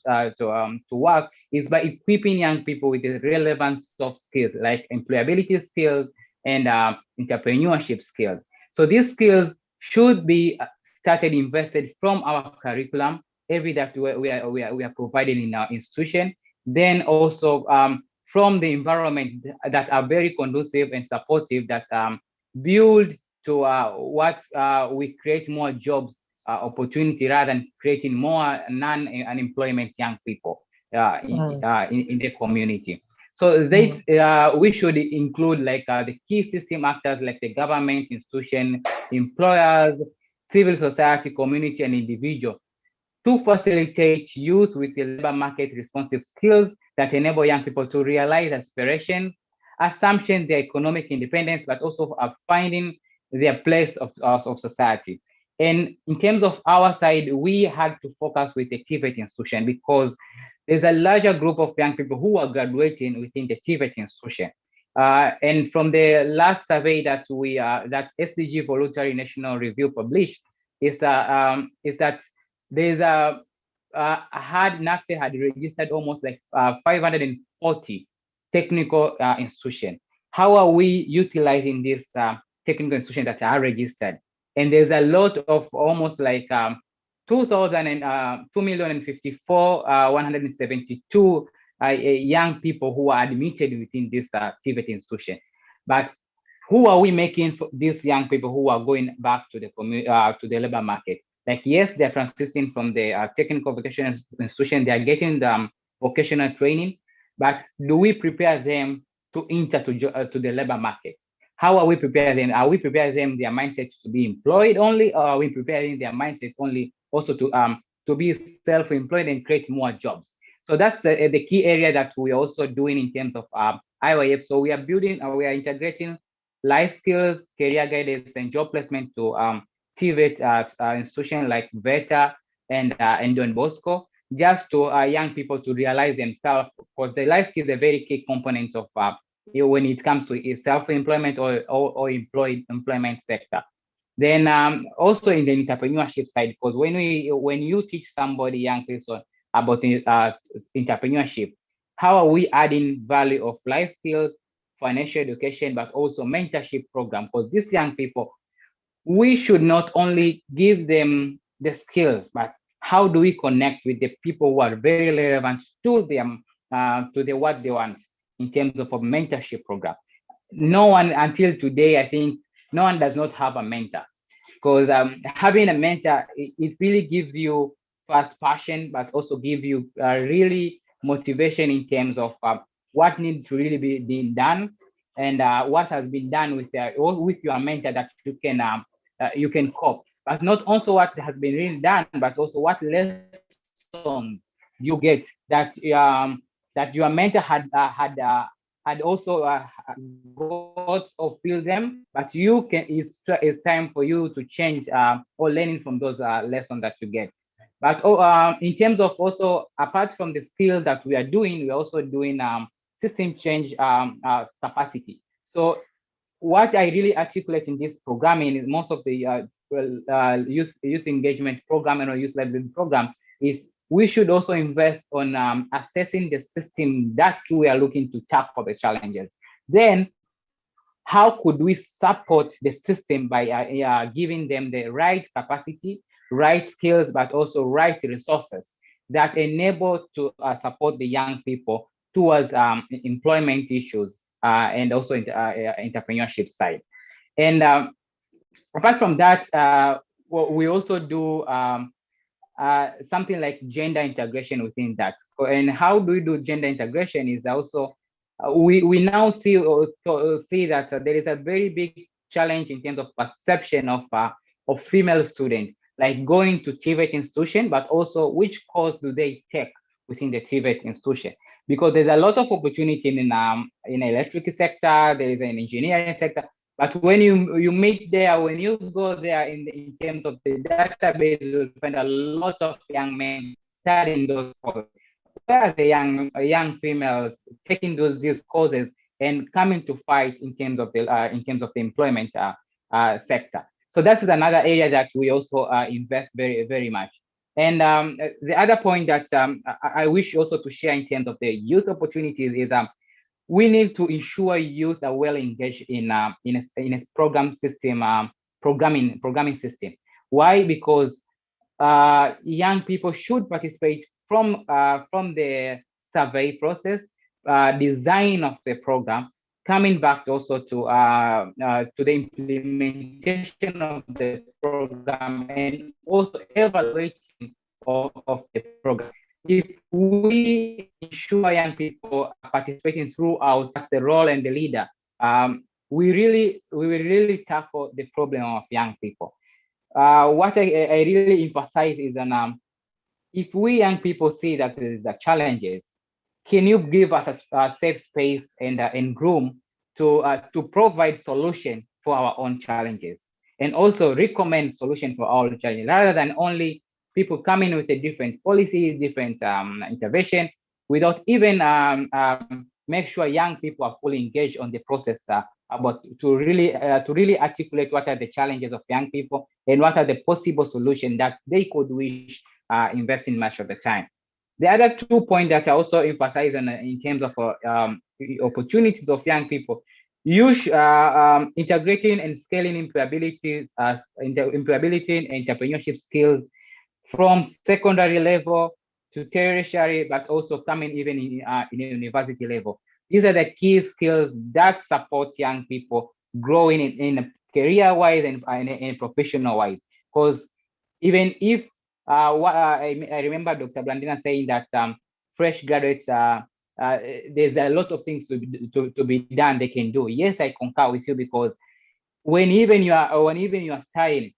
work? Is by equipping young people with the relevant soft skills like employability skills and entrepreneurship skills. So these skills should be invested from our curriculum, every that we are providing in our institution. Then also from the environment that are very conducive and supportive, that build to what we create more jobs opportunity rather than creating more non-unemployment young people in the community. So that we should include like the key system actors like the government, institution, employers, civil society, community, and individual to facilitate youth with the labor market responsive skills that enable young people to realize aspiration, assumption, their economic independence, but also finding their place of society. And in terms of our side, we had to focus with the TVET institution because there's a larger group of young people who are graduating within the TVET institution. And from the last survey that that SDG Voluntary National Review published, is that there's NACTE had registered almost like 540 technical institutions. How are we utilizing this technical institutions that are registered. And there's a lot of almost like 2,054,172 young people who are admitted within this TVET institution. But who are we making for these young people who are going back to the labor market? Like, yes, they're transitioning from the technical vocational institution, they are getting the vocational training, but do we prepare them to enter to the labor market? How are we preparing them? Are we preparing them their mindset to be employed only, or are we preparing their mindset only also to be self-employed and create more jobs? So that's the key area that we're also doing in terms of IYF. So we are integrating life skills, career guidance, and job placement to TVET institutions like VETA and Don Bosco, just to young people to realize themselves, because the life skills is a very key component of when it comes to self-employment or employment sector. Then also in the entrepreneurship side, because when you teach somebody, young person, about entrepreneurship, how are we adding value of life skills, financial education, but also mentorship program? Because these young people, we should not only give them the skills, but how do we connect with the people who are very relevant to them, to what they want in terms of a mentorship program? No one until today, I think, no one does not have a mentor, because having a mentor, it really gives you first passion, but also give you really motivation in terms of what needs to really be done, and what has been done with your mentor that you can cope. But not also what has been really done, but also what lessons you get that that your mentor had also got or feel them, but you can. It's time for you to change or learning from those lessons that you get. But in terms of also, apart from the skills that we are doing, we're also doing system change capacity. So what I really articulate in this programming is most of the youth engagement program and youth library program is we should also invest on assessing the system that we are looking to tackle the challenges. Then how could we support the system by giving them the right capacity, right skills, but also right resources that enable to support the young people towards employment issues and also entrepreneurship side. And apart from that, we also do something like gender integration within that. And how do we do gender integration is also, we now see that there is a very big challenge in terms of perception of female students, like going to TVET institution, but also which course do they take within the TVET institution? Because there's a lot of opportunity in electric sector, there is an engineering sector, but when you meet there, when you go there in terms of the database, you'll find a lot of young men studying those courses. Where are the young females taking these courses and coming to fight in terms of the employment sector? So that is another area that we also invest very, very much. And the other point that I wish also to share in terms of the youth opportunities is we need to ensure youth are well engaged in a programming system. Why? Because young people should participate from the survey process, design of the program, coming back also to the implementation of the program, and also evaluating of the program. If we ensure young people are participating throughout as the role and the leader, we will really tackle the problem of young people. What I really emphasize is if we young people see that there is challenges, can you give us a safe space and room to provide solution for our own challenges, and also recommend solution for our challenges, rather than only people coming with a different policies, different intervention, without even make sure young people are fully engaged on the process about to really articulate what are the challenges of young people and what are the possible solutions that they could wish invest in much of the time. The other 2 points that I also emphasize on in terms of opportunities of young people integrating and scaling employability and entrepreneurship skills from secondary level to tertiary, but also coming even in a university level. These are the key skills that support young people growing in career-wise and in professional-wise. Because even if, I remember Dr. Blandina saying that fresh graduates, there's a lot of things to be done they can do. Yes, I concur with you, because when even you are studying,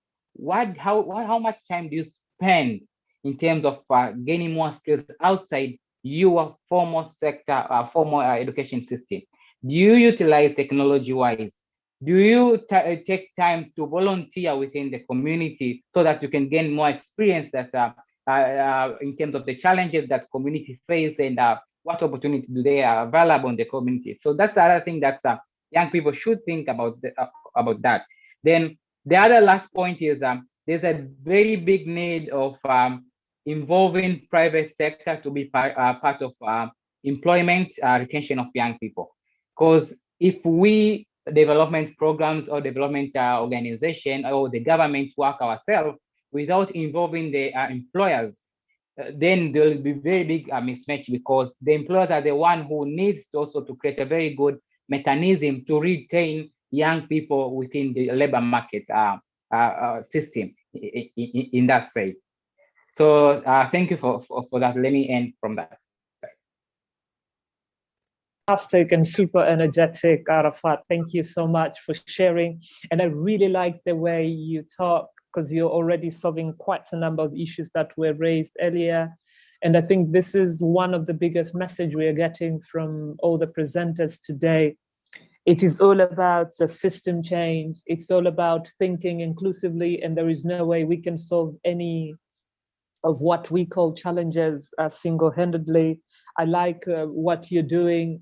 how much time do you spend in terms of gaining more skills outside your formal sector, formal education system? Do you utilize technology-wise? Do you take time to volunteer within the community so that you can gain more experience that in terms of the challenges that community face, and what opportunity do they are available in the community? So that's the other thing that young people should think about that. Then the other last point is there's a very big need of involving private sector to be part of employment retention of young people. Because if we development programs or development organization or the government work ourselves without involving the employers, then there will be very big mismatch, because the employers are the one who needs also to create a very good mechanism to retain young people within the labor market system in that state. So thank you for that. Let me end from that. Fantastic and super energetic, Arafat. Thank you so much for sharing. And I really like the way you talk, because you're already solving quite a number of issues that were raised earlier. And I think this is one of the biggest message we are getting from all the presenters today. It is all about the system change. It's all about thinking inclusively, and there is no way we can solve any of what we call challenges single-handedly. I like what you're doing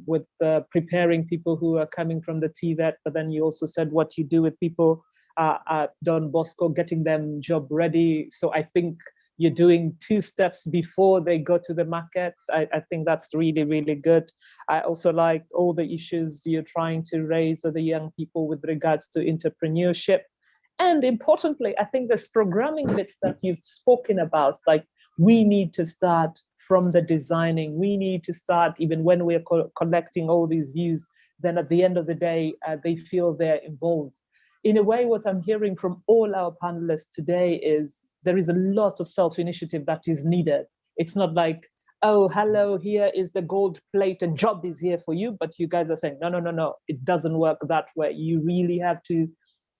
with preparing people who are coming from the TVET, but then you also said what you do with people at Don Bosco, getting them job ready. So I think you're doing 2 steps before they go to the market. I think that's really, really good. I also like all the issues you're trying to raise with the young people with regards to entrepreneurship. And importantly, I think there's programming bits that you've spoken about, like we need to start from the designing. We need to start even when we're collecting all these views, then at the end of the day, they feel they're involved. In a way, what I'm hearing from all our panelists today is there is a lot of self-initiative that is needed. It's not like, oh, hello, here is the gold plate and job is here for you. But you guys are saying, no, it doesn't work that way. You really have to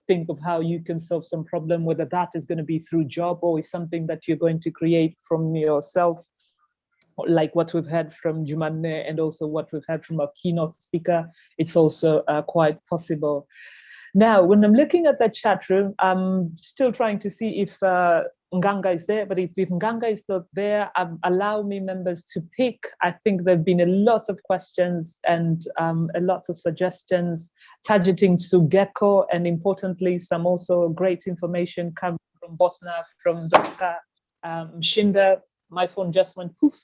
think of how you can solve some problem, whether that is going to be through job or is something that you're going to create from yourself, like what we've had from Jumanne and also what we've had from our keynote speaker. It's also quite possible. Now, when I'm looking at the chat room, I'm still trying to see if Nganga is there, but if Nganga is not there, allow me members to pick. I think there've been a lot of questions and a lot of suggestions targeting Sugeko, and importantly, some also great information coming from Bosna, from Dr. Mshinda. My phone just went poof.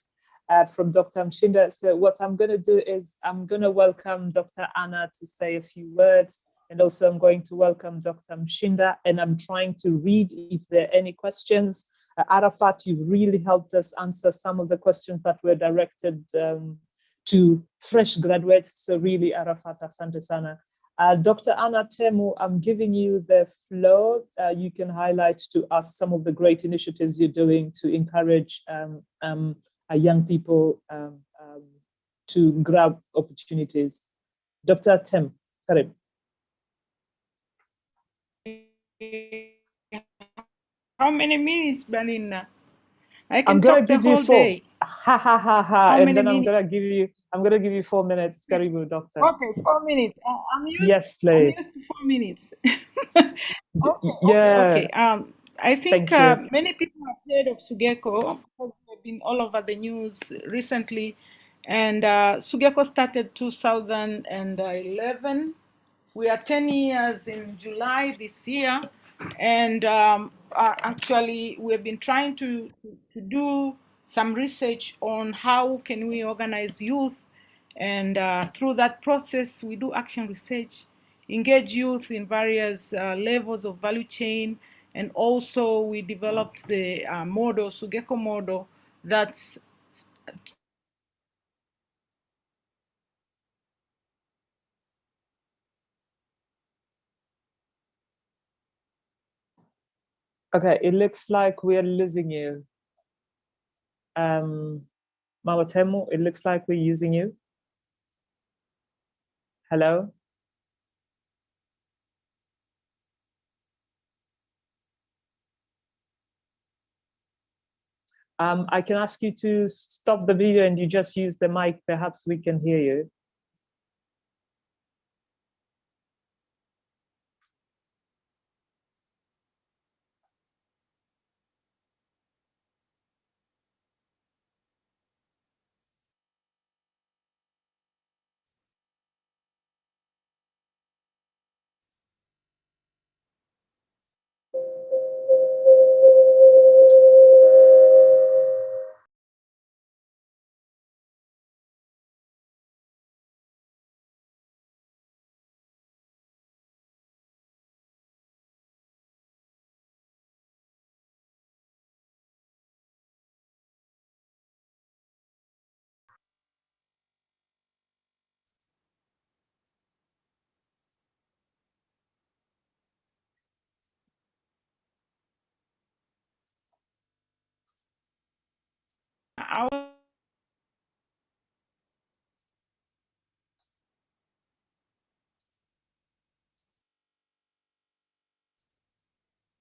From Dr. Mshinda. So what I'm going to do is I'm going to welcome Dr. Anna to say a few words. And also I'm going to welcome Dr. Mshinda, and I'm trying to read if there are any questions. Arafat, you've really helped us answer some of the questions that were directed to fresh graduates. So really, Arafat, asante sana. Dr. Anna Temu, I'm giving you the floor. You can highlight to us some of the great initiatives you're doing to encourage young people to grab opportunities. Dr. Tem, Karim. How many minutes, Blandina? I can I'm gonna talk give the whole you 4. day. Ha ha ha ha. How and many then minutes? I'm gonna give you 4 minutes. Karibu, doctor. Okay, 4 minutes. I'm used to 4 minutes. Okay. I think many people have heard of Sugeko because they've been all over the news recently. And Sugeko started 2011. We are 10 years in July this year. And actually, we've been trying to do some research on how can we organize youth And through that process, we do action research, engage youth in various levels of value chain, and also we developed the model, Sugeko model, that's Okay, it looks like we are losing you. Mama Temu, it looks like we're using you. Hello? I can ask you to stop the video and you just use the mic. Perhaps we can hear you.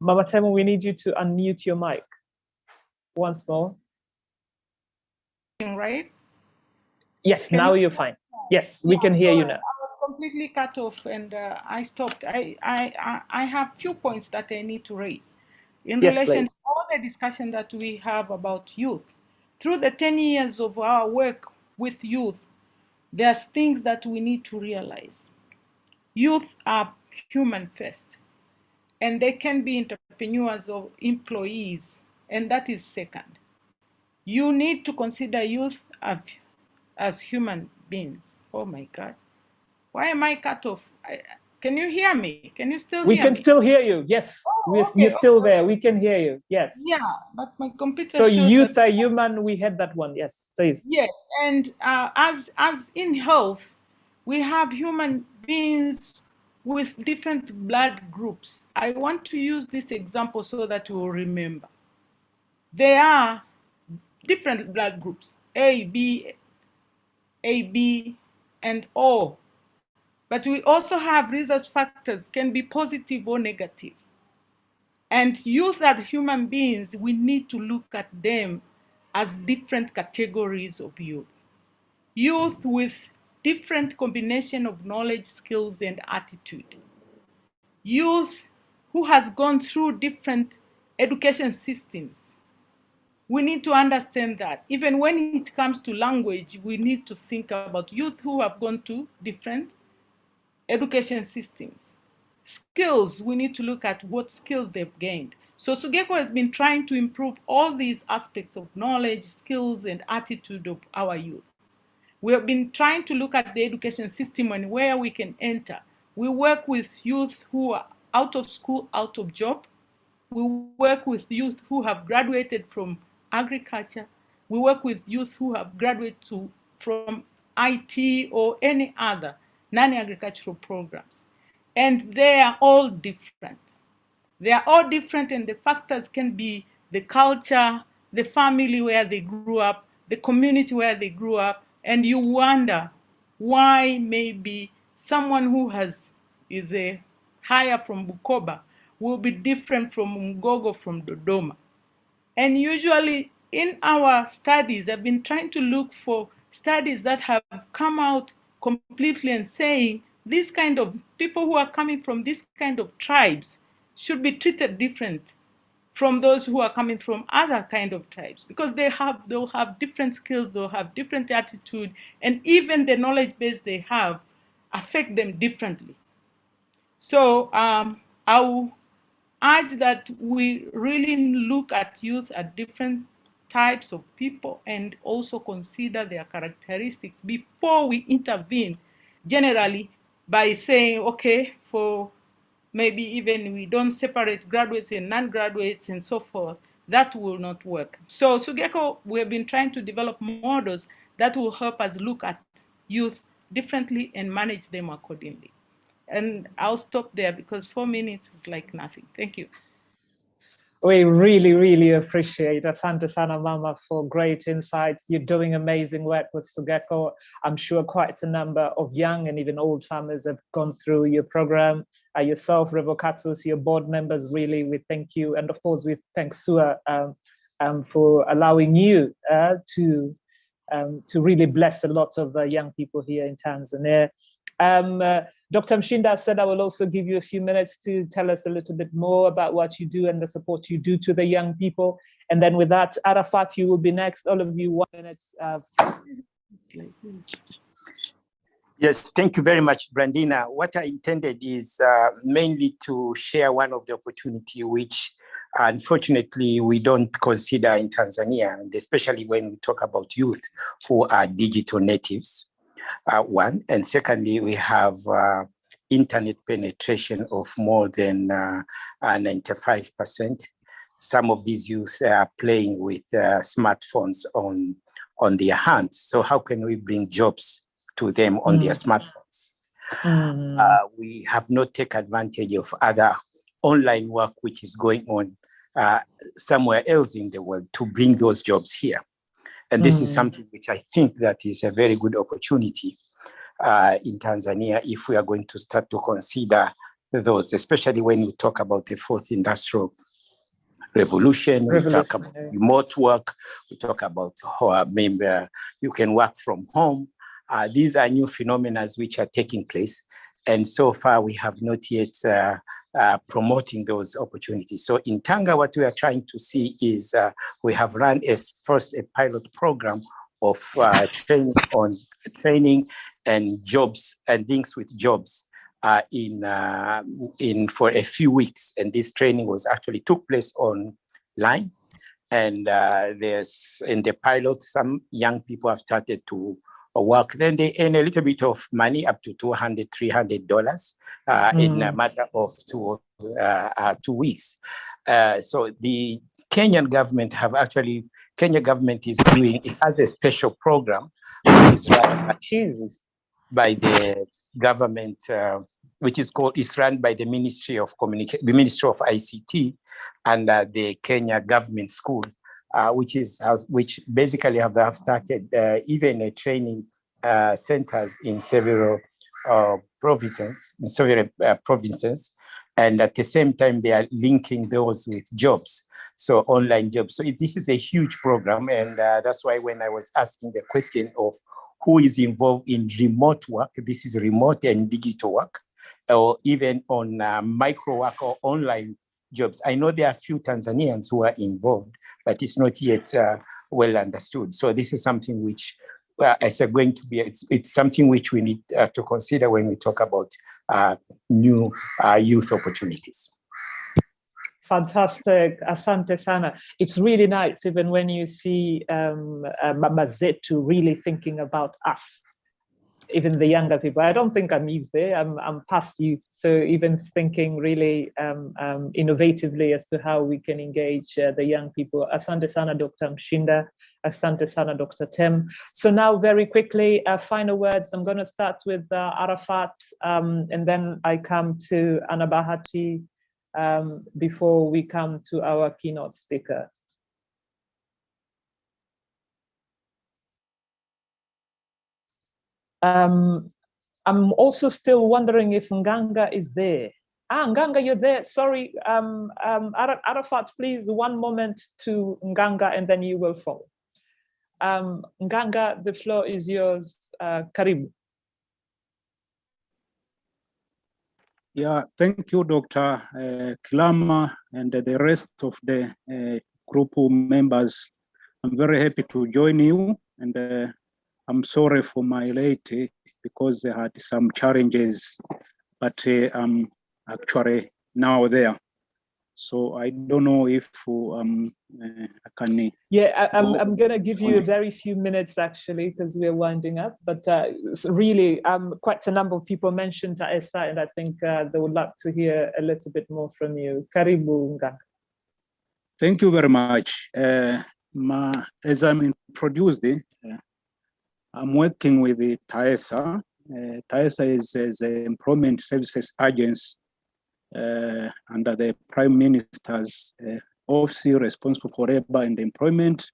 Mama Temu, we need you to unmute your mic once more. right? Yes, now you're fine. Yes, we can hear you now. I was completely cut off and I stopped. I have few points that I need to raise in relation to all the discussion that we have about youth. Through the 10 years of our work with youth, there's things that we need to realize. Youth are human first, and they can be entrepreneurs or employees, and that is second. You need to consider youth as human beings. Oh my God. Why am I cut off? Can you hear me? Can you still hear me? We can still hear you. Yes, you're still there. We can hear you. Yes. Yeah, but my computer So shows youth are human. We had that one. Yes, please. Yes, and as in health, we have human beings with different blood groups. I want to use this example so that you will remember. There are different blood groups, A, B, and O. But we also have resource factors, can be positive or negative. And youth as human beings, we need to look at them as different categories of youth. Youth with different combination of knowledge, skills, and attitude. Youth who has gone through different education systems. We need to understand that. Even when it comes to language, we need to think about youth who have gone to different education systems. Skills, we need to look at what skills they've gained. So Sugeko has been trying to improve all these aspects of knowledge, skills, and attitude of our youth. We have been trying to look at the education system and where we can enter. We work with youth who are out of school, out of job. We work with youth who have graduated from agriculture. We work with youth who have graduated from IT or any other non-agricultural programs. And they are all different. They are all different, and the factors can be the culture, the family where they grew up, the community where they grew up, and you wonder why maybe someone who is a higher from Bukoba will be different from Mgogo from Dodoma. And usually in our studies, I've been trying to look for studies that have come out completely and saying these kind of people who are coming from this kind of tribes should be treated different from those who are coming from other kind of tribes, because they'll have different skills, they'll have different attitude, and even the knowledge base they have affect them differently. So I will urge that we really look at youth at different types of people and also consider their characteristics before we intervene, generally by saying, okay, for maybe even we don't separate graduates and non-graduates and so forth, that will not work. So Sugeko, we have been trying to develop models that will help us look at youth differently and manage them accordingly. And I'll stop there because 4 minutes is like nothing. Thank you. We really, really appreciate Asante Sana Mama for great insights. You're doing amazing work with Sugeko. I'm sure quite a number of young and even old farmers have gone through your program. Yourself, Revocatus, your board members, really, we thank you. And of course, we thank SUA for allowing you to really bless a lot of young people here in Tanzania. Dr. Mshinda said I will also give you a few minutes to tell us a little bit more about what you do and the support you do to the young people. And then with that, Arafat, you will be next. All of you, 1 minute. Yes, thank you very much, Blandina. What I intended is mainly to share one of the opportunity which unfortunately we don't consider in Tanzania, and especially when we talk about youth who are digital natives. One, and secondly, we have internet penetration of more than 95%. Some of these youth are playing with smartphones on their hands. So how can we bring jobs to them on their smartphones? We have not taken advantage of other online work which is going on somewhere else in the world to bring those jobs here. And this is something which I think that is a very good opportunity in Tanzania if we are going to start to consider those, especially when we talk about the fourth industrial revolution. We talk about remote work, we talk about how you can work from home. These are new phenomena which are taking place. And so far we have not yet promoting those opportunities. So in Tanga, what we are trying to see is we have run first a pilot program of training and jobs and links with jobs for a few weeks. And this training actually took place online. And there's in the pilot, some young people have started to work. Then they earn a little bit of money, up to $200, $300 in a matter of 2 weeks. So the Kenyan government it has a special program which is run by the government, it's run by the Ministry of Communication, the Ministry of ICT, and the Kenya Government School, which basically have started even a training centers in several provinces, and at the same time they are linking those with jobs, so online jobs. So this is a huge program, and that's why when I was asking the question of who is involved in remote work, this is remote and digital work, or even on micro work or online jobs. I know there are a few Tanzanians who are involved, but it's not yet well understood. So this is something which it's something which we need to consider when we talk about new youth opportunities. Fantastic, Asante Sana. It's really nice even when you see Mama Zetu really thinking about us, even the younger people. I don't think I'm youth there, I'm past youth. So even thinking really innovatively as to how we can engage the young people. Asante Sana, Dr. Mshinda. Asante Sana, Dr. Tim. So now very quickly, final words. I'm going to start with Arafat, and then I come to Anna Bahati before we come to our keynote speaker. I'm also still wondering if Nganga is there. Nganga, you're there. Sorry, Arafat, please, 1 moment to Nganga, and then you will follow. Nganga, the floor is yours. Karibu. Yeah, thank you, Dr. Kilama, and the rest of the group members. I'm very happy to join you, and I'm sorry for my late because I had some challenges, but I'm actually now there. So I don't know if I can. Yeah, I'm going to give you a very few minutes actually, because we're winding up. But really, quite a number of people mentioned TaESA, and I think they would like to hear a little bit more from you. Karibu, Nganga. Thank you very much. As I'm introduced, I'm working with the TaESA. TaESA is an employment services agency under the Prime Minister's office responsible for labor and employment.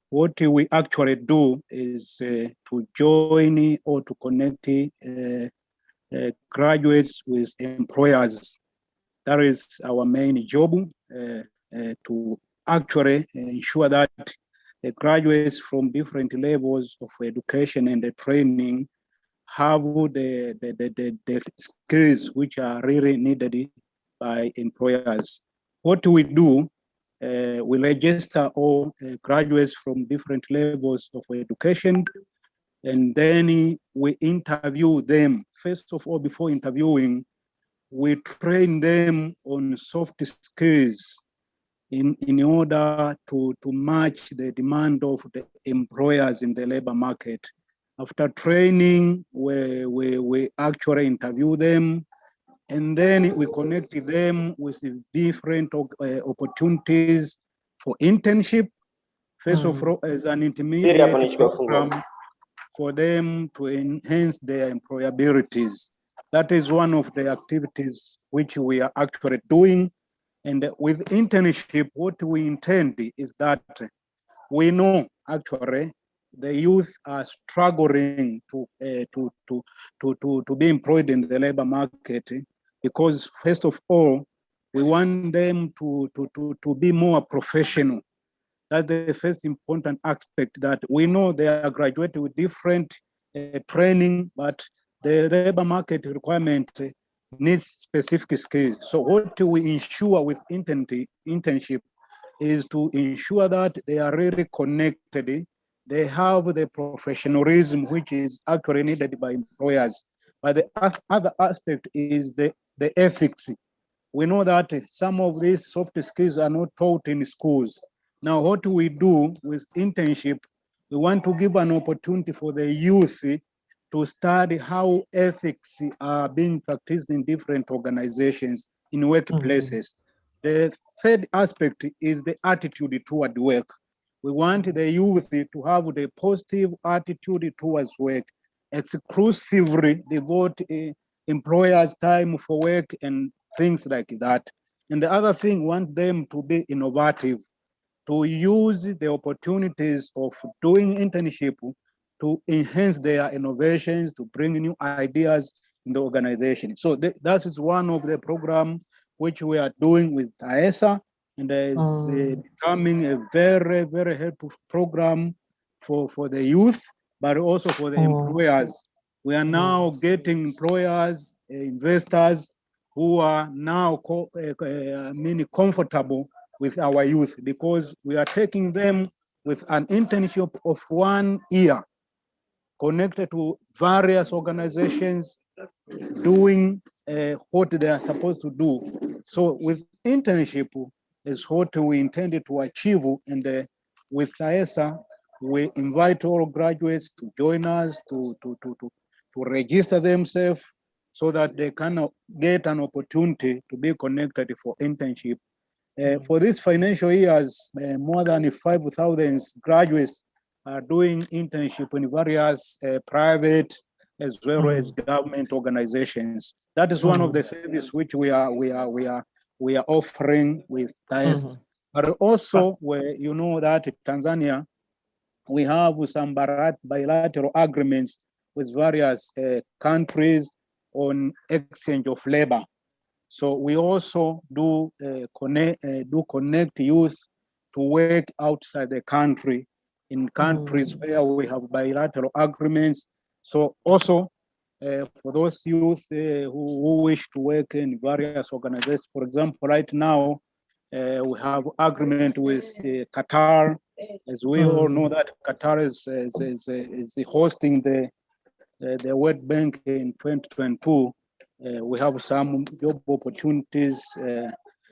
What we actually do is to join or to connect graduates with employers. That is our main job, to actually ensure that the graduates from different levels of education and the training have the skills which are really needed by employers. What we do, we register all graduates from different levels of education, and then we interview them. First of all, before interviewing, we train them on soft skills in order to match the demand of the employers in the labor market. After training, we actually interview them, and then we connect them with different opportunities for internship. First of all, as an intermediate program for them to enhance their employabilities. That is one of the activities which we are actually doing. And with internship, what we intend is that we know actually the youth are struggling to be employed in the labor market, because first of all, we want them to be more professional. That's the first important aspect, that we know they are graduated with different training, but the labor market requirement needs specific skills. So what we ensure with internship is to ensure that they are really connected. They have the professionalism which is actually needed by employers. But the other aspect is the ethics. We know that some of these soft skills are not taught in schools. Now, what we do with internship, we want to give an opportunity for the youth to study how ethics are being practiced in different organizations, in workplaces. The third aspect is the attitude toward work. We want the youth to have the positive attitude towards work, exclusively devote employers' time for work and things like that. And the other thing, we want them to be innovative, to use the opportunities of doing internship to enhance their innovations, to bring new ideas in the organization. So that is one of the programs which we are doing with TaESA, and is becoming a very, very helpful program for the youth, but also for the employers. We are now getting employers, investors who are now comfortable with our youth, because we are taking them with an internship of 1 year, connected to various organizations, doing what they are supposed to do. So with internship is what we intended to achieve, and with TaESA, we invite all graduates to join us, to register themselves so that they can get an opportunity to be connected for internship. For this financial years, more than 5,000 graduates are doing internship in various private as well as government organizations. That is one of the services which we are offering with TaESA. But also, you know that in Tanzania, we have some bilateral agreements with various countries on exchange of labor. So we also do connect youth to work outside the country, in countries where we have bilateral agreements. So also for those youth who wish to work in various organizations, for example, right now we have agreement with Qatar. As we all know that Qatar is hosting the World Bank in 2022. We have some job opportunities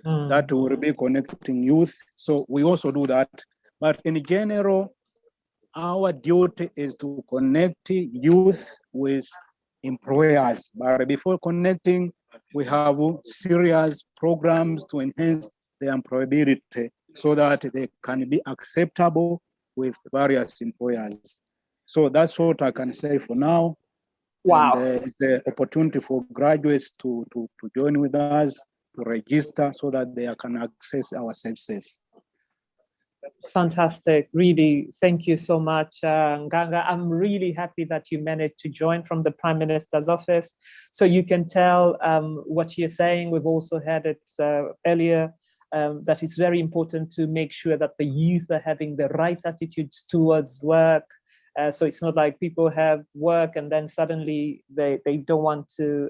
that will be connecting youth. So we also do that. But in general, our duty is to connect youth with employers. But before connecting, we have serious programs to enhance their employability so that they can be acceptable with various employers. So that's what I can say for now. Wow. And the opportunity for graduates to join with us, to register so that they can access our services. Fantastic. Really, thank you so much, Nganga. I'm really happy that you managed to join from the Prime Minister's office. So you can tell what you're saying. We've also had it earlier, that it's very important to make sure that the youth are having the right attitudes towards work. So it's not like people have work and then suddenly they don't want to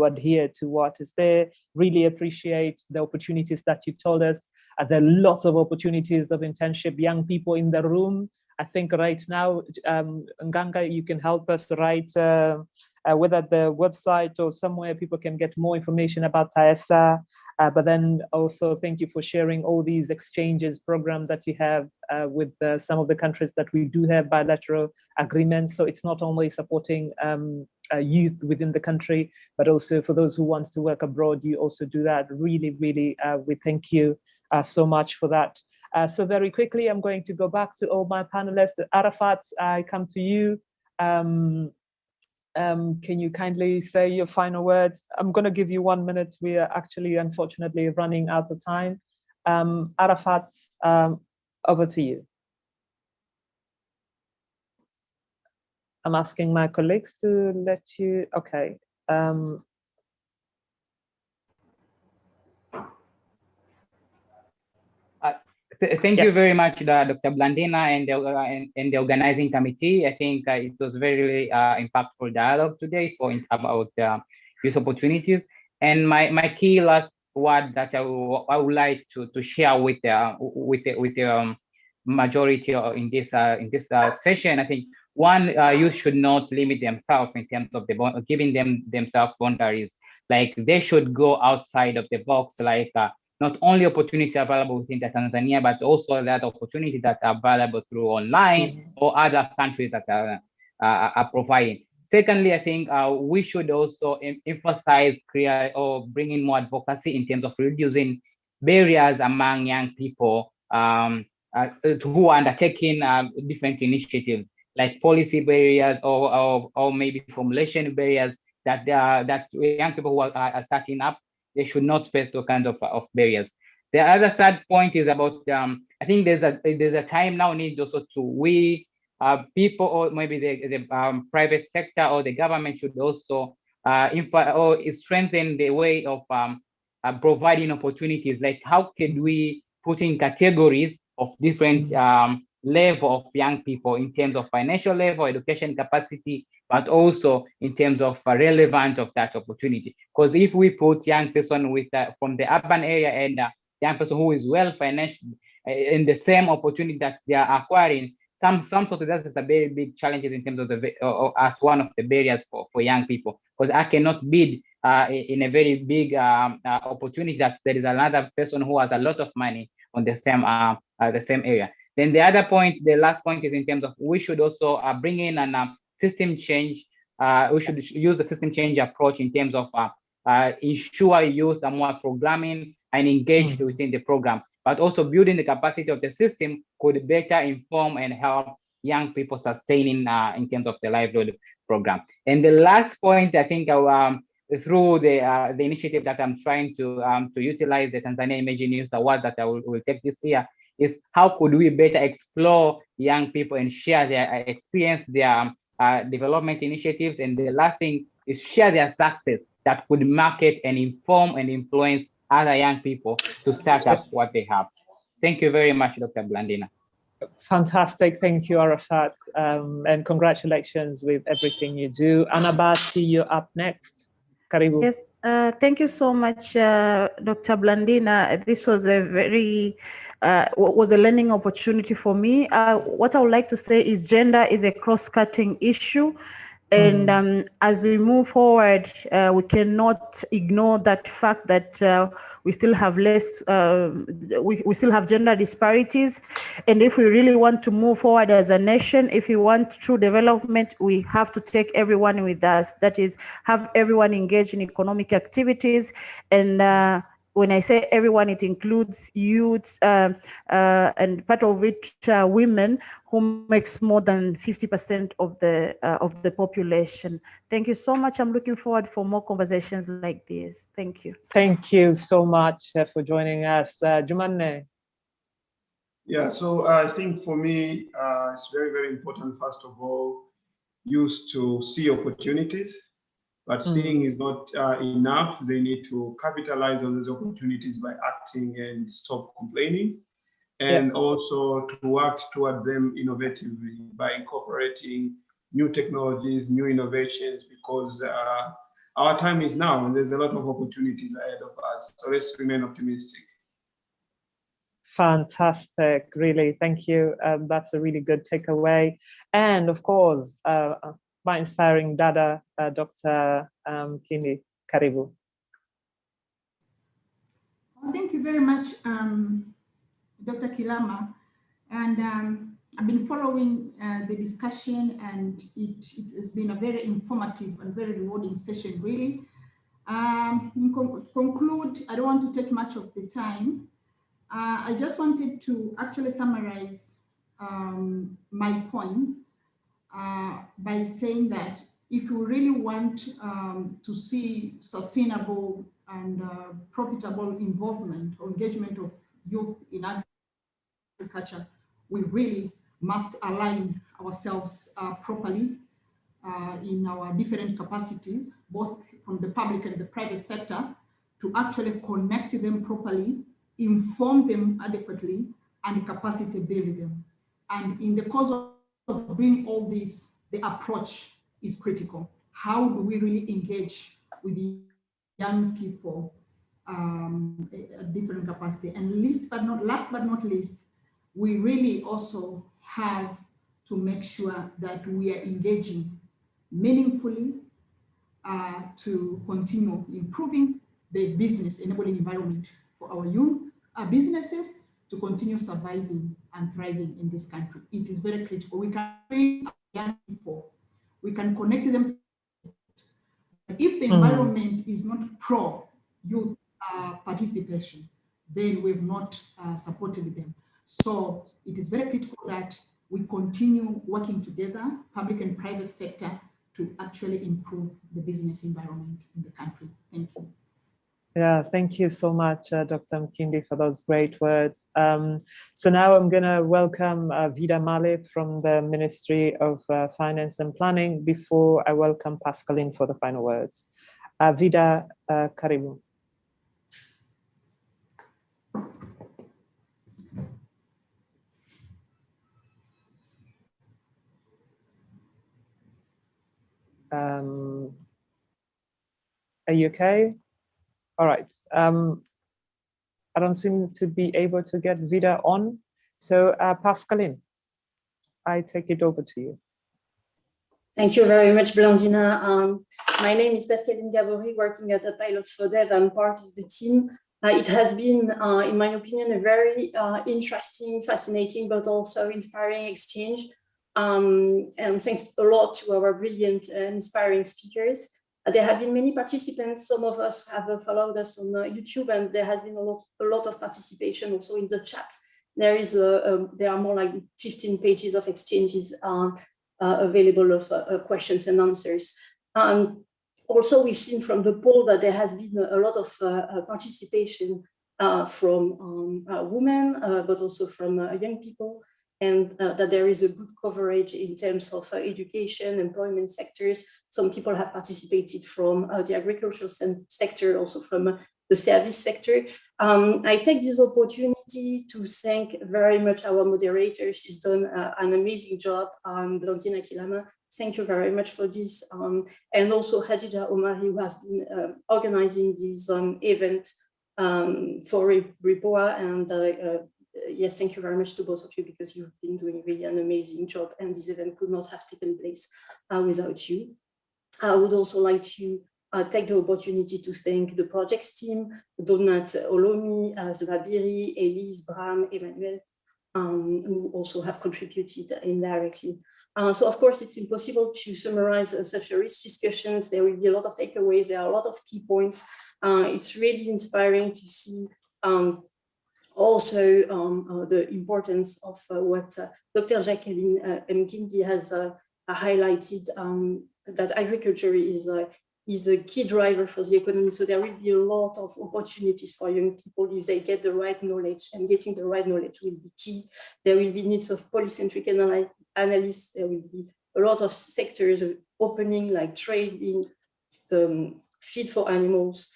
adhere to what is there. Really appreciate the opportunities that you told us. There are lots of opportunities of internship. Young people in the room. I think right now, Nganga, you can help us write whether the website or somewhere people can get more information about TaESA. But then also thank you for sharing all these exchanges program that you have with some of the countries that we do have bilateral agreements. So it's not only supporting youth within the country, but also for those who want to work abroad, you also do that. Really, really, we thank you so much for that. So very quickly, I'm going to go back to all my panelists. Arafat, I come to you. Can you kindly say your final words? I'm going to give you 1 minute. We are actually, unfortunately, running out of time. Arafat, over to you. I'm asking my colleagues to let you, okay. Thank you very much, Dr. Blandina and the organizing committee. I think it was very impactful dialogue today about youth opportunities. And my key last word that I would like to share with the majority in this session, I think one, youth should not limit themselves in terms of giving themselves boundaries. Like they should go outside of the box, like not only opportunity available within Tanzania, but also that opportunity that are available through online or other countries that are providing. Secondly, I think we should also emphasize bringing more advocacy in terms of reducing barriers among young people who are undertaking different initiatives, like policy barriers or maybe formulation barriers that young people who are starting up, they should not face those kinds of barriers. The other third point is about I think there's a time now needed also to people or maybe the private sector or the government should also strengthen the way of providing opportunities. Like how could we put in categories of different level of young people in terms of financial level, education capacity, but also in terms of relevance of that opportunity. Because if we put young person with from the urban area and young person who is well financially in the same opportunity that they are acquiring, some sort of that is a very big challenges in terms of as one of the barriers for young people. Because I cannot bid in a very big opportunity that there is another person who has a lot of money on the same area. Then the other point, the last point is in terms of we should also bring in a system change. We should use the system change approach in terms of ensure youth are more programming and engaged within the program, but also building the capacity of the system could better inform and help young people sustaining in terms of the livelihood program. And the last point, I think through the initiative that I'm trying to utilize the Tanzania Emerging Youth Award that I will take this year, is how could we better explore young people and share their experience, their development initiatives. And the last thing is share their success that could market and inform and influence other young people to start up what they have. Thank you very much, Dr. Blandina. Fantastic. Thank you, Arafat. And congratulations with everything you do. Bahati, you're up next. Karibu. Yes, thank you so much, Dr. Blandina. This was a very was a learning opportunity for me. What I would like to say is gender is a cross-cutting issue. And as we move forward, we cannot ignore that fact that we still have we still have gender disparities. And if we really want to move forward as a nation, if we want true development, we have to take everyone with us. That is, have everyone engaged in economic activities. And when I say everyone, it includes youths and part of it women, who makes more than 50% of the population. Thank you so much. I'm looking forward for more conversations like this. Thank you. Thank you so much for joining us. Jumanne. Yeah, so I think for me, it's very, very important, first of all, youth to see opportunities, but seeing is not enough. They need to capitalize on these opportunities by acting and stop complaining. And also to work toward them innovatively by incorporating new technologies, new innovations, because our time is now and there's a lot of opportunities ahead of us. So let's remain optimistic. Fantastic, really, thank you. That's a really good takeaway. And of course, my inspiring dada, Dr. Mkindi, karibu. Thank you very much, Dr. Kilama. And I've been following the discussion, and it has been a very informative and very rewarding session, really. To conclude, I don't want to take much of the time. I just wanted to actually summarize my points by saying that if you really want to see sustainable and profitable involvement or engagement of youth in agriculture, we really must align ourselves properly in our different capacities, both from the public and the private sector, to actually connect them properly, inform them adequately, and capacity build them. And in the course of doing all this, the approach is critical. How do we really engage with the young people at different capacity? And last but not least, we really also have to make sure that we are engaging meaningfully to continue improving the business enabling environment for our youth businesses to continue surviving and thriving in this country. It is very critical. We can train young people, we can connect them. But if the environment is not pro-youth participation, then we've not supported them. So it is very critical that we continue working together, public and private sector, to actually improve the business environment in the country. Thank you. Yeah, thank you so much, Dr. Mkindi, for those great words. So now I'm going to welcome Vida Mlay from the Ministry of Finance and Planning before I welcome Pascaline for the final words. Vida, karibu. Are you okay? All right. I don't seem to be able to get Vida on. So Pascaline, I take it over to you. Thank you very much, Blandina. My name is Pascaline Gabory, working at the Pilots for Dev. I'm part of the team. It has been, in my opinion, a very interesting, fascinating, but also inspiring exchange. And thanks a lot to our brilliant and inspiring speakers. There have been many participants. Some of us have followed us on YouTube, and there has been a lot of participation also in the chat. There are more like 15 pages of exchanges available of questions and answers. Also, we've seen from the poll that there has been a lot of participation from women, but also from young people, and that there is a good coverage in terms of education, employment sectors. Some people have participated from the agricultural sector, also from the service sector. I take this opportunity to thank very much our moderator. She's done an amazing job, Blandina Kilama. Thank you very much for this. And also Khadija Omari, who has been organizing this event for RIPOA. And yes, thank you very much to both of you, because you've been doing really an amazing job, and this event could not have taken place without you. I would also like to take the opportunity to thank the projects team, Donat Olomi, Zvabiri, Elise, Bram, Emmanuel, who also have contributed indirectly. So of course, it's impossible to summarize such a rich discussions. There will be a lot of takeaways. There are a lot of key points. It's really inspiring to see also the importance of what Dr. Jacqueline Mkindi has highlighted, that agriculture is a key driver for the economy. So there will be a lot of opportunities for young people if they get the right knowledge, and getting the right knowledge will be key. There will be needs of polycentric analysts. There will be a lot of sectors opening, like trading, feed for animals,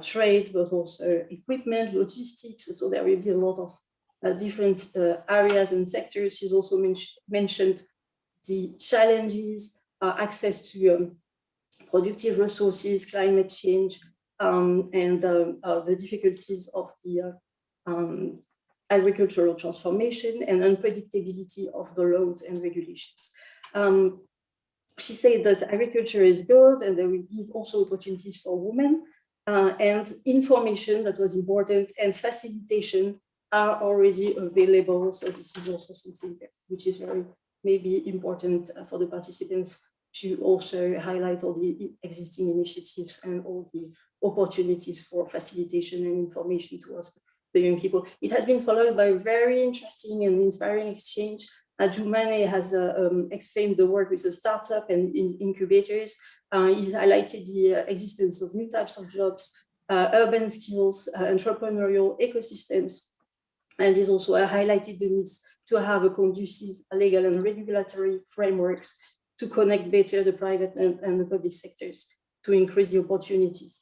trade, but also equipment, logistics. So there will be a lot of different areas and sectors. She's also mentioned the challenges, access to productive resources, climate change, and the difficulties of the agricultural transformation and unpredictability of the laws and regulations. She said that agriculture is good, and there will give also opportunities for women, and information that was important, and facilitation are already available. So this is also something which is very maybe important for the participants to also highlight all the existing initiatives and all the opportunities for facilitation and information towards the young people. It has been followed by a very interesting and inspiring exchange. Jumanne has explained the work with the startup and incubators. He's highlighted the existence of new types of jobs, urban skills, entrepreneurial ecosystems, and he's also highlighted the needs to have a conducive legal and regulatory frameworks to connect better the private and the public sectors to increase the opportunities.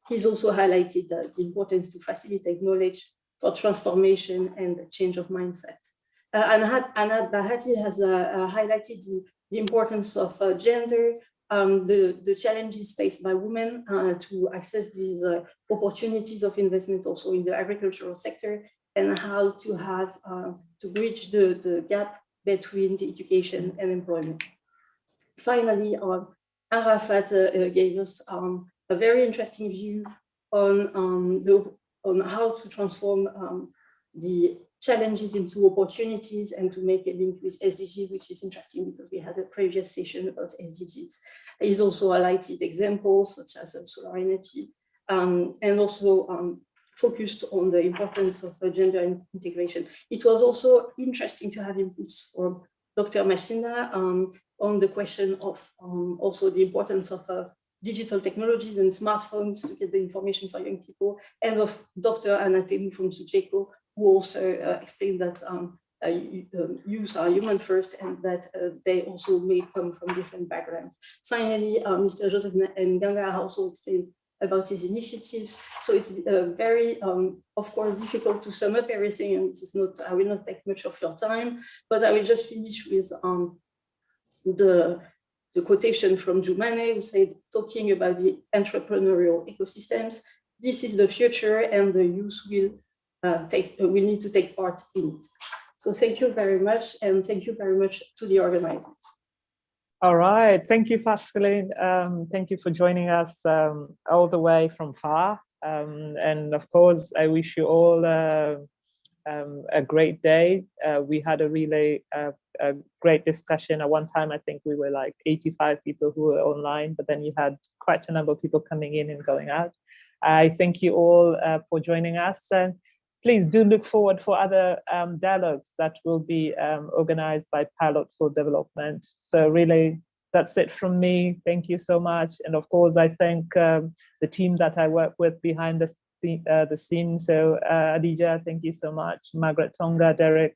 He's also highlighted the importance to facilitate knowledge for transformation and the change of mindset. Bahati has highlighted the importance of gender, the challenges faced by women to access these opportunities of investment also in the agricultural sector, and how to have to bridge the gap between the education and employment. Finally, Arafat gave us a very interesting view on how to transform the challenges into opportunities and to make a link with SDG, which is interesting because we had a previous session about SDGs. He's also highlighted examples such as solar energy, and also focused on the importance of gender integration. It was also interesting to have inputs from Dr. Mashina on the question of also the importance of digital technologies and smartphones to get the information for young people, and of Dr. Anatemu from Sucheko, who also explained that youth are human first, and that they also may come from different backgrounds. Finally, Mr. Joseph Nganga also explained about his initiatives. So it's very, of course, difficult to sum up everything, and this is not, I will not take much of your time, but I will just finish with the quotation from Jumanne, who said, talking about the entrepreneurial ecosystems, this is the future, and the youth will need to take part in it. So thank you very much, and thank you very much to the organizers. All right, thank you, Pascaline. Thank you for joining us all the way from far. And of course, I wish you all a great day. We had a really a great discussion. At one time, I think we were like 85 people who were online, but then you had quite a number of people coming in and going out. I thank you all for joining us. Please do look forward for other dialogues that will be organized by Pilot for Development. So really, that's it from me. Thank you so much. And of course, I thank the team that I work with behind the scenes. So Adija, thank you so much. Margaret Tonga, Derek,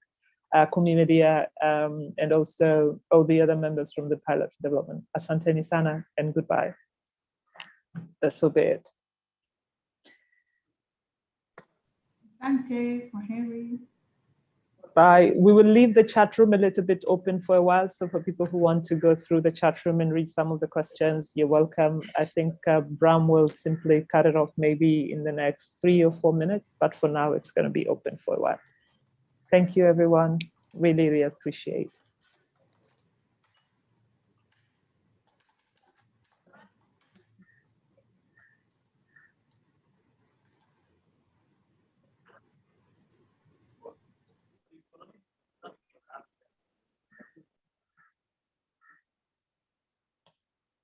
Kumi Media, and also all the other members from the Pilot for Development. Asante Nisana, and goodbye. That's so be it. Asante, Kwaheri. Bye. We will leave the chat room a little bit open for a while. So for people who want to go through the chat room and read some of the questions, you're welcome. I think Bram will simply cut it off maybe in the next 3 or 4 minutes, but for now it's going to be open for a while. Thank you, everyone. Really, really appreciate.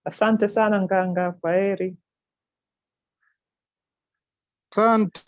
Asante sana Nganga, kwaheri. Asante.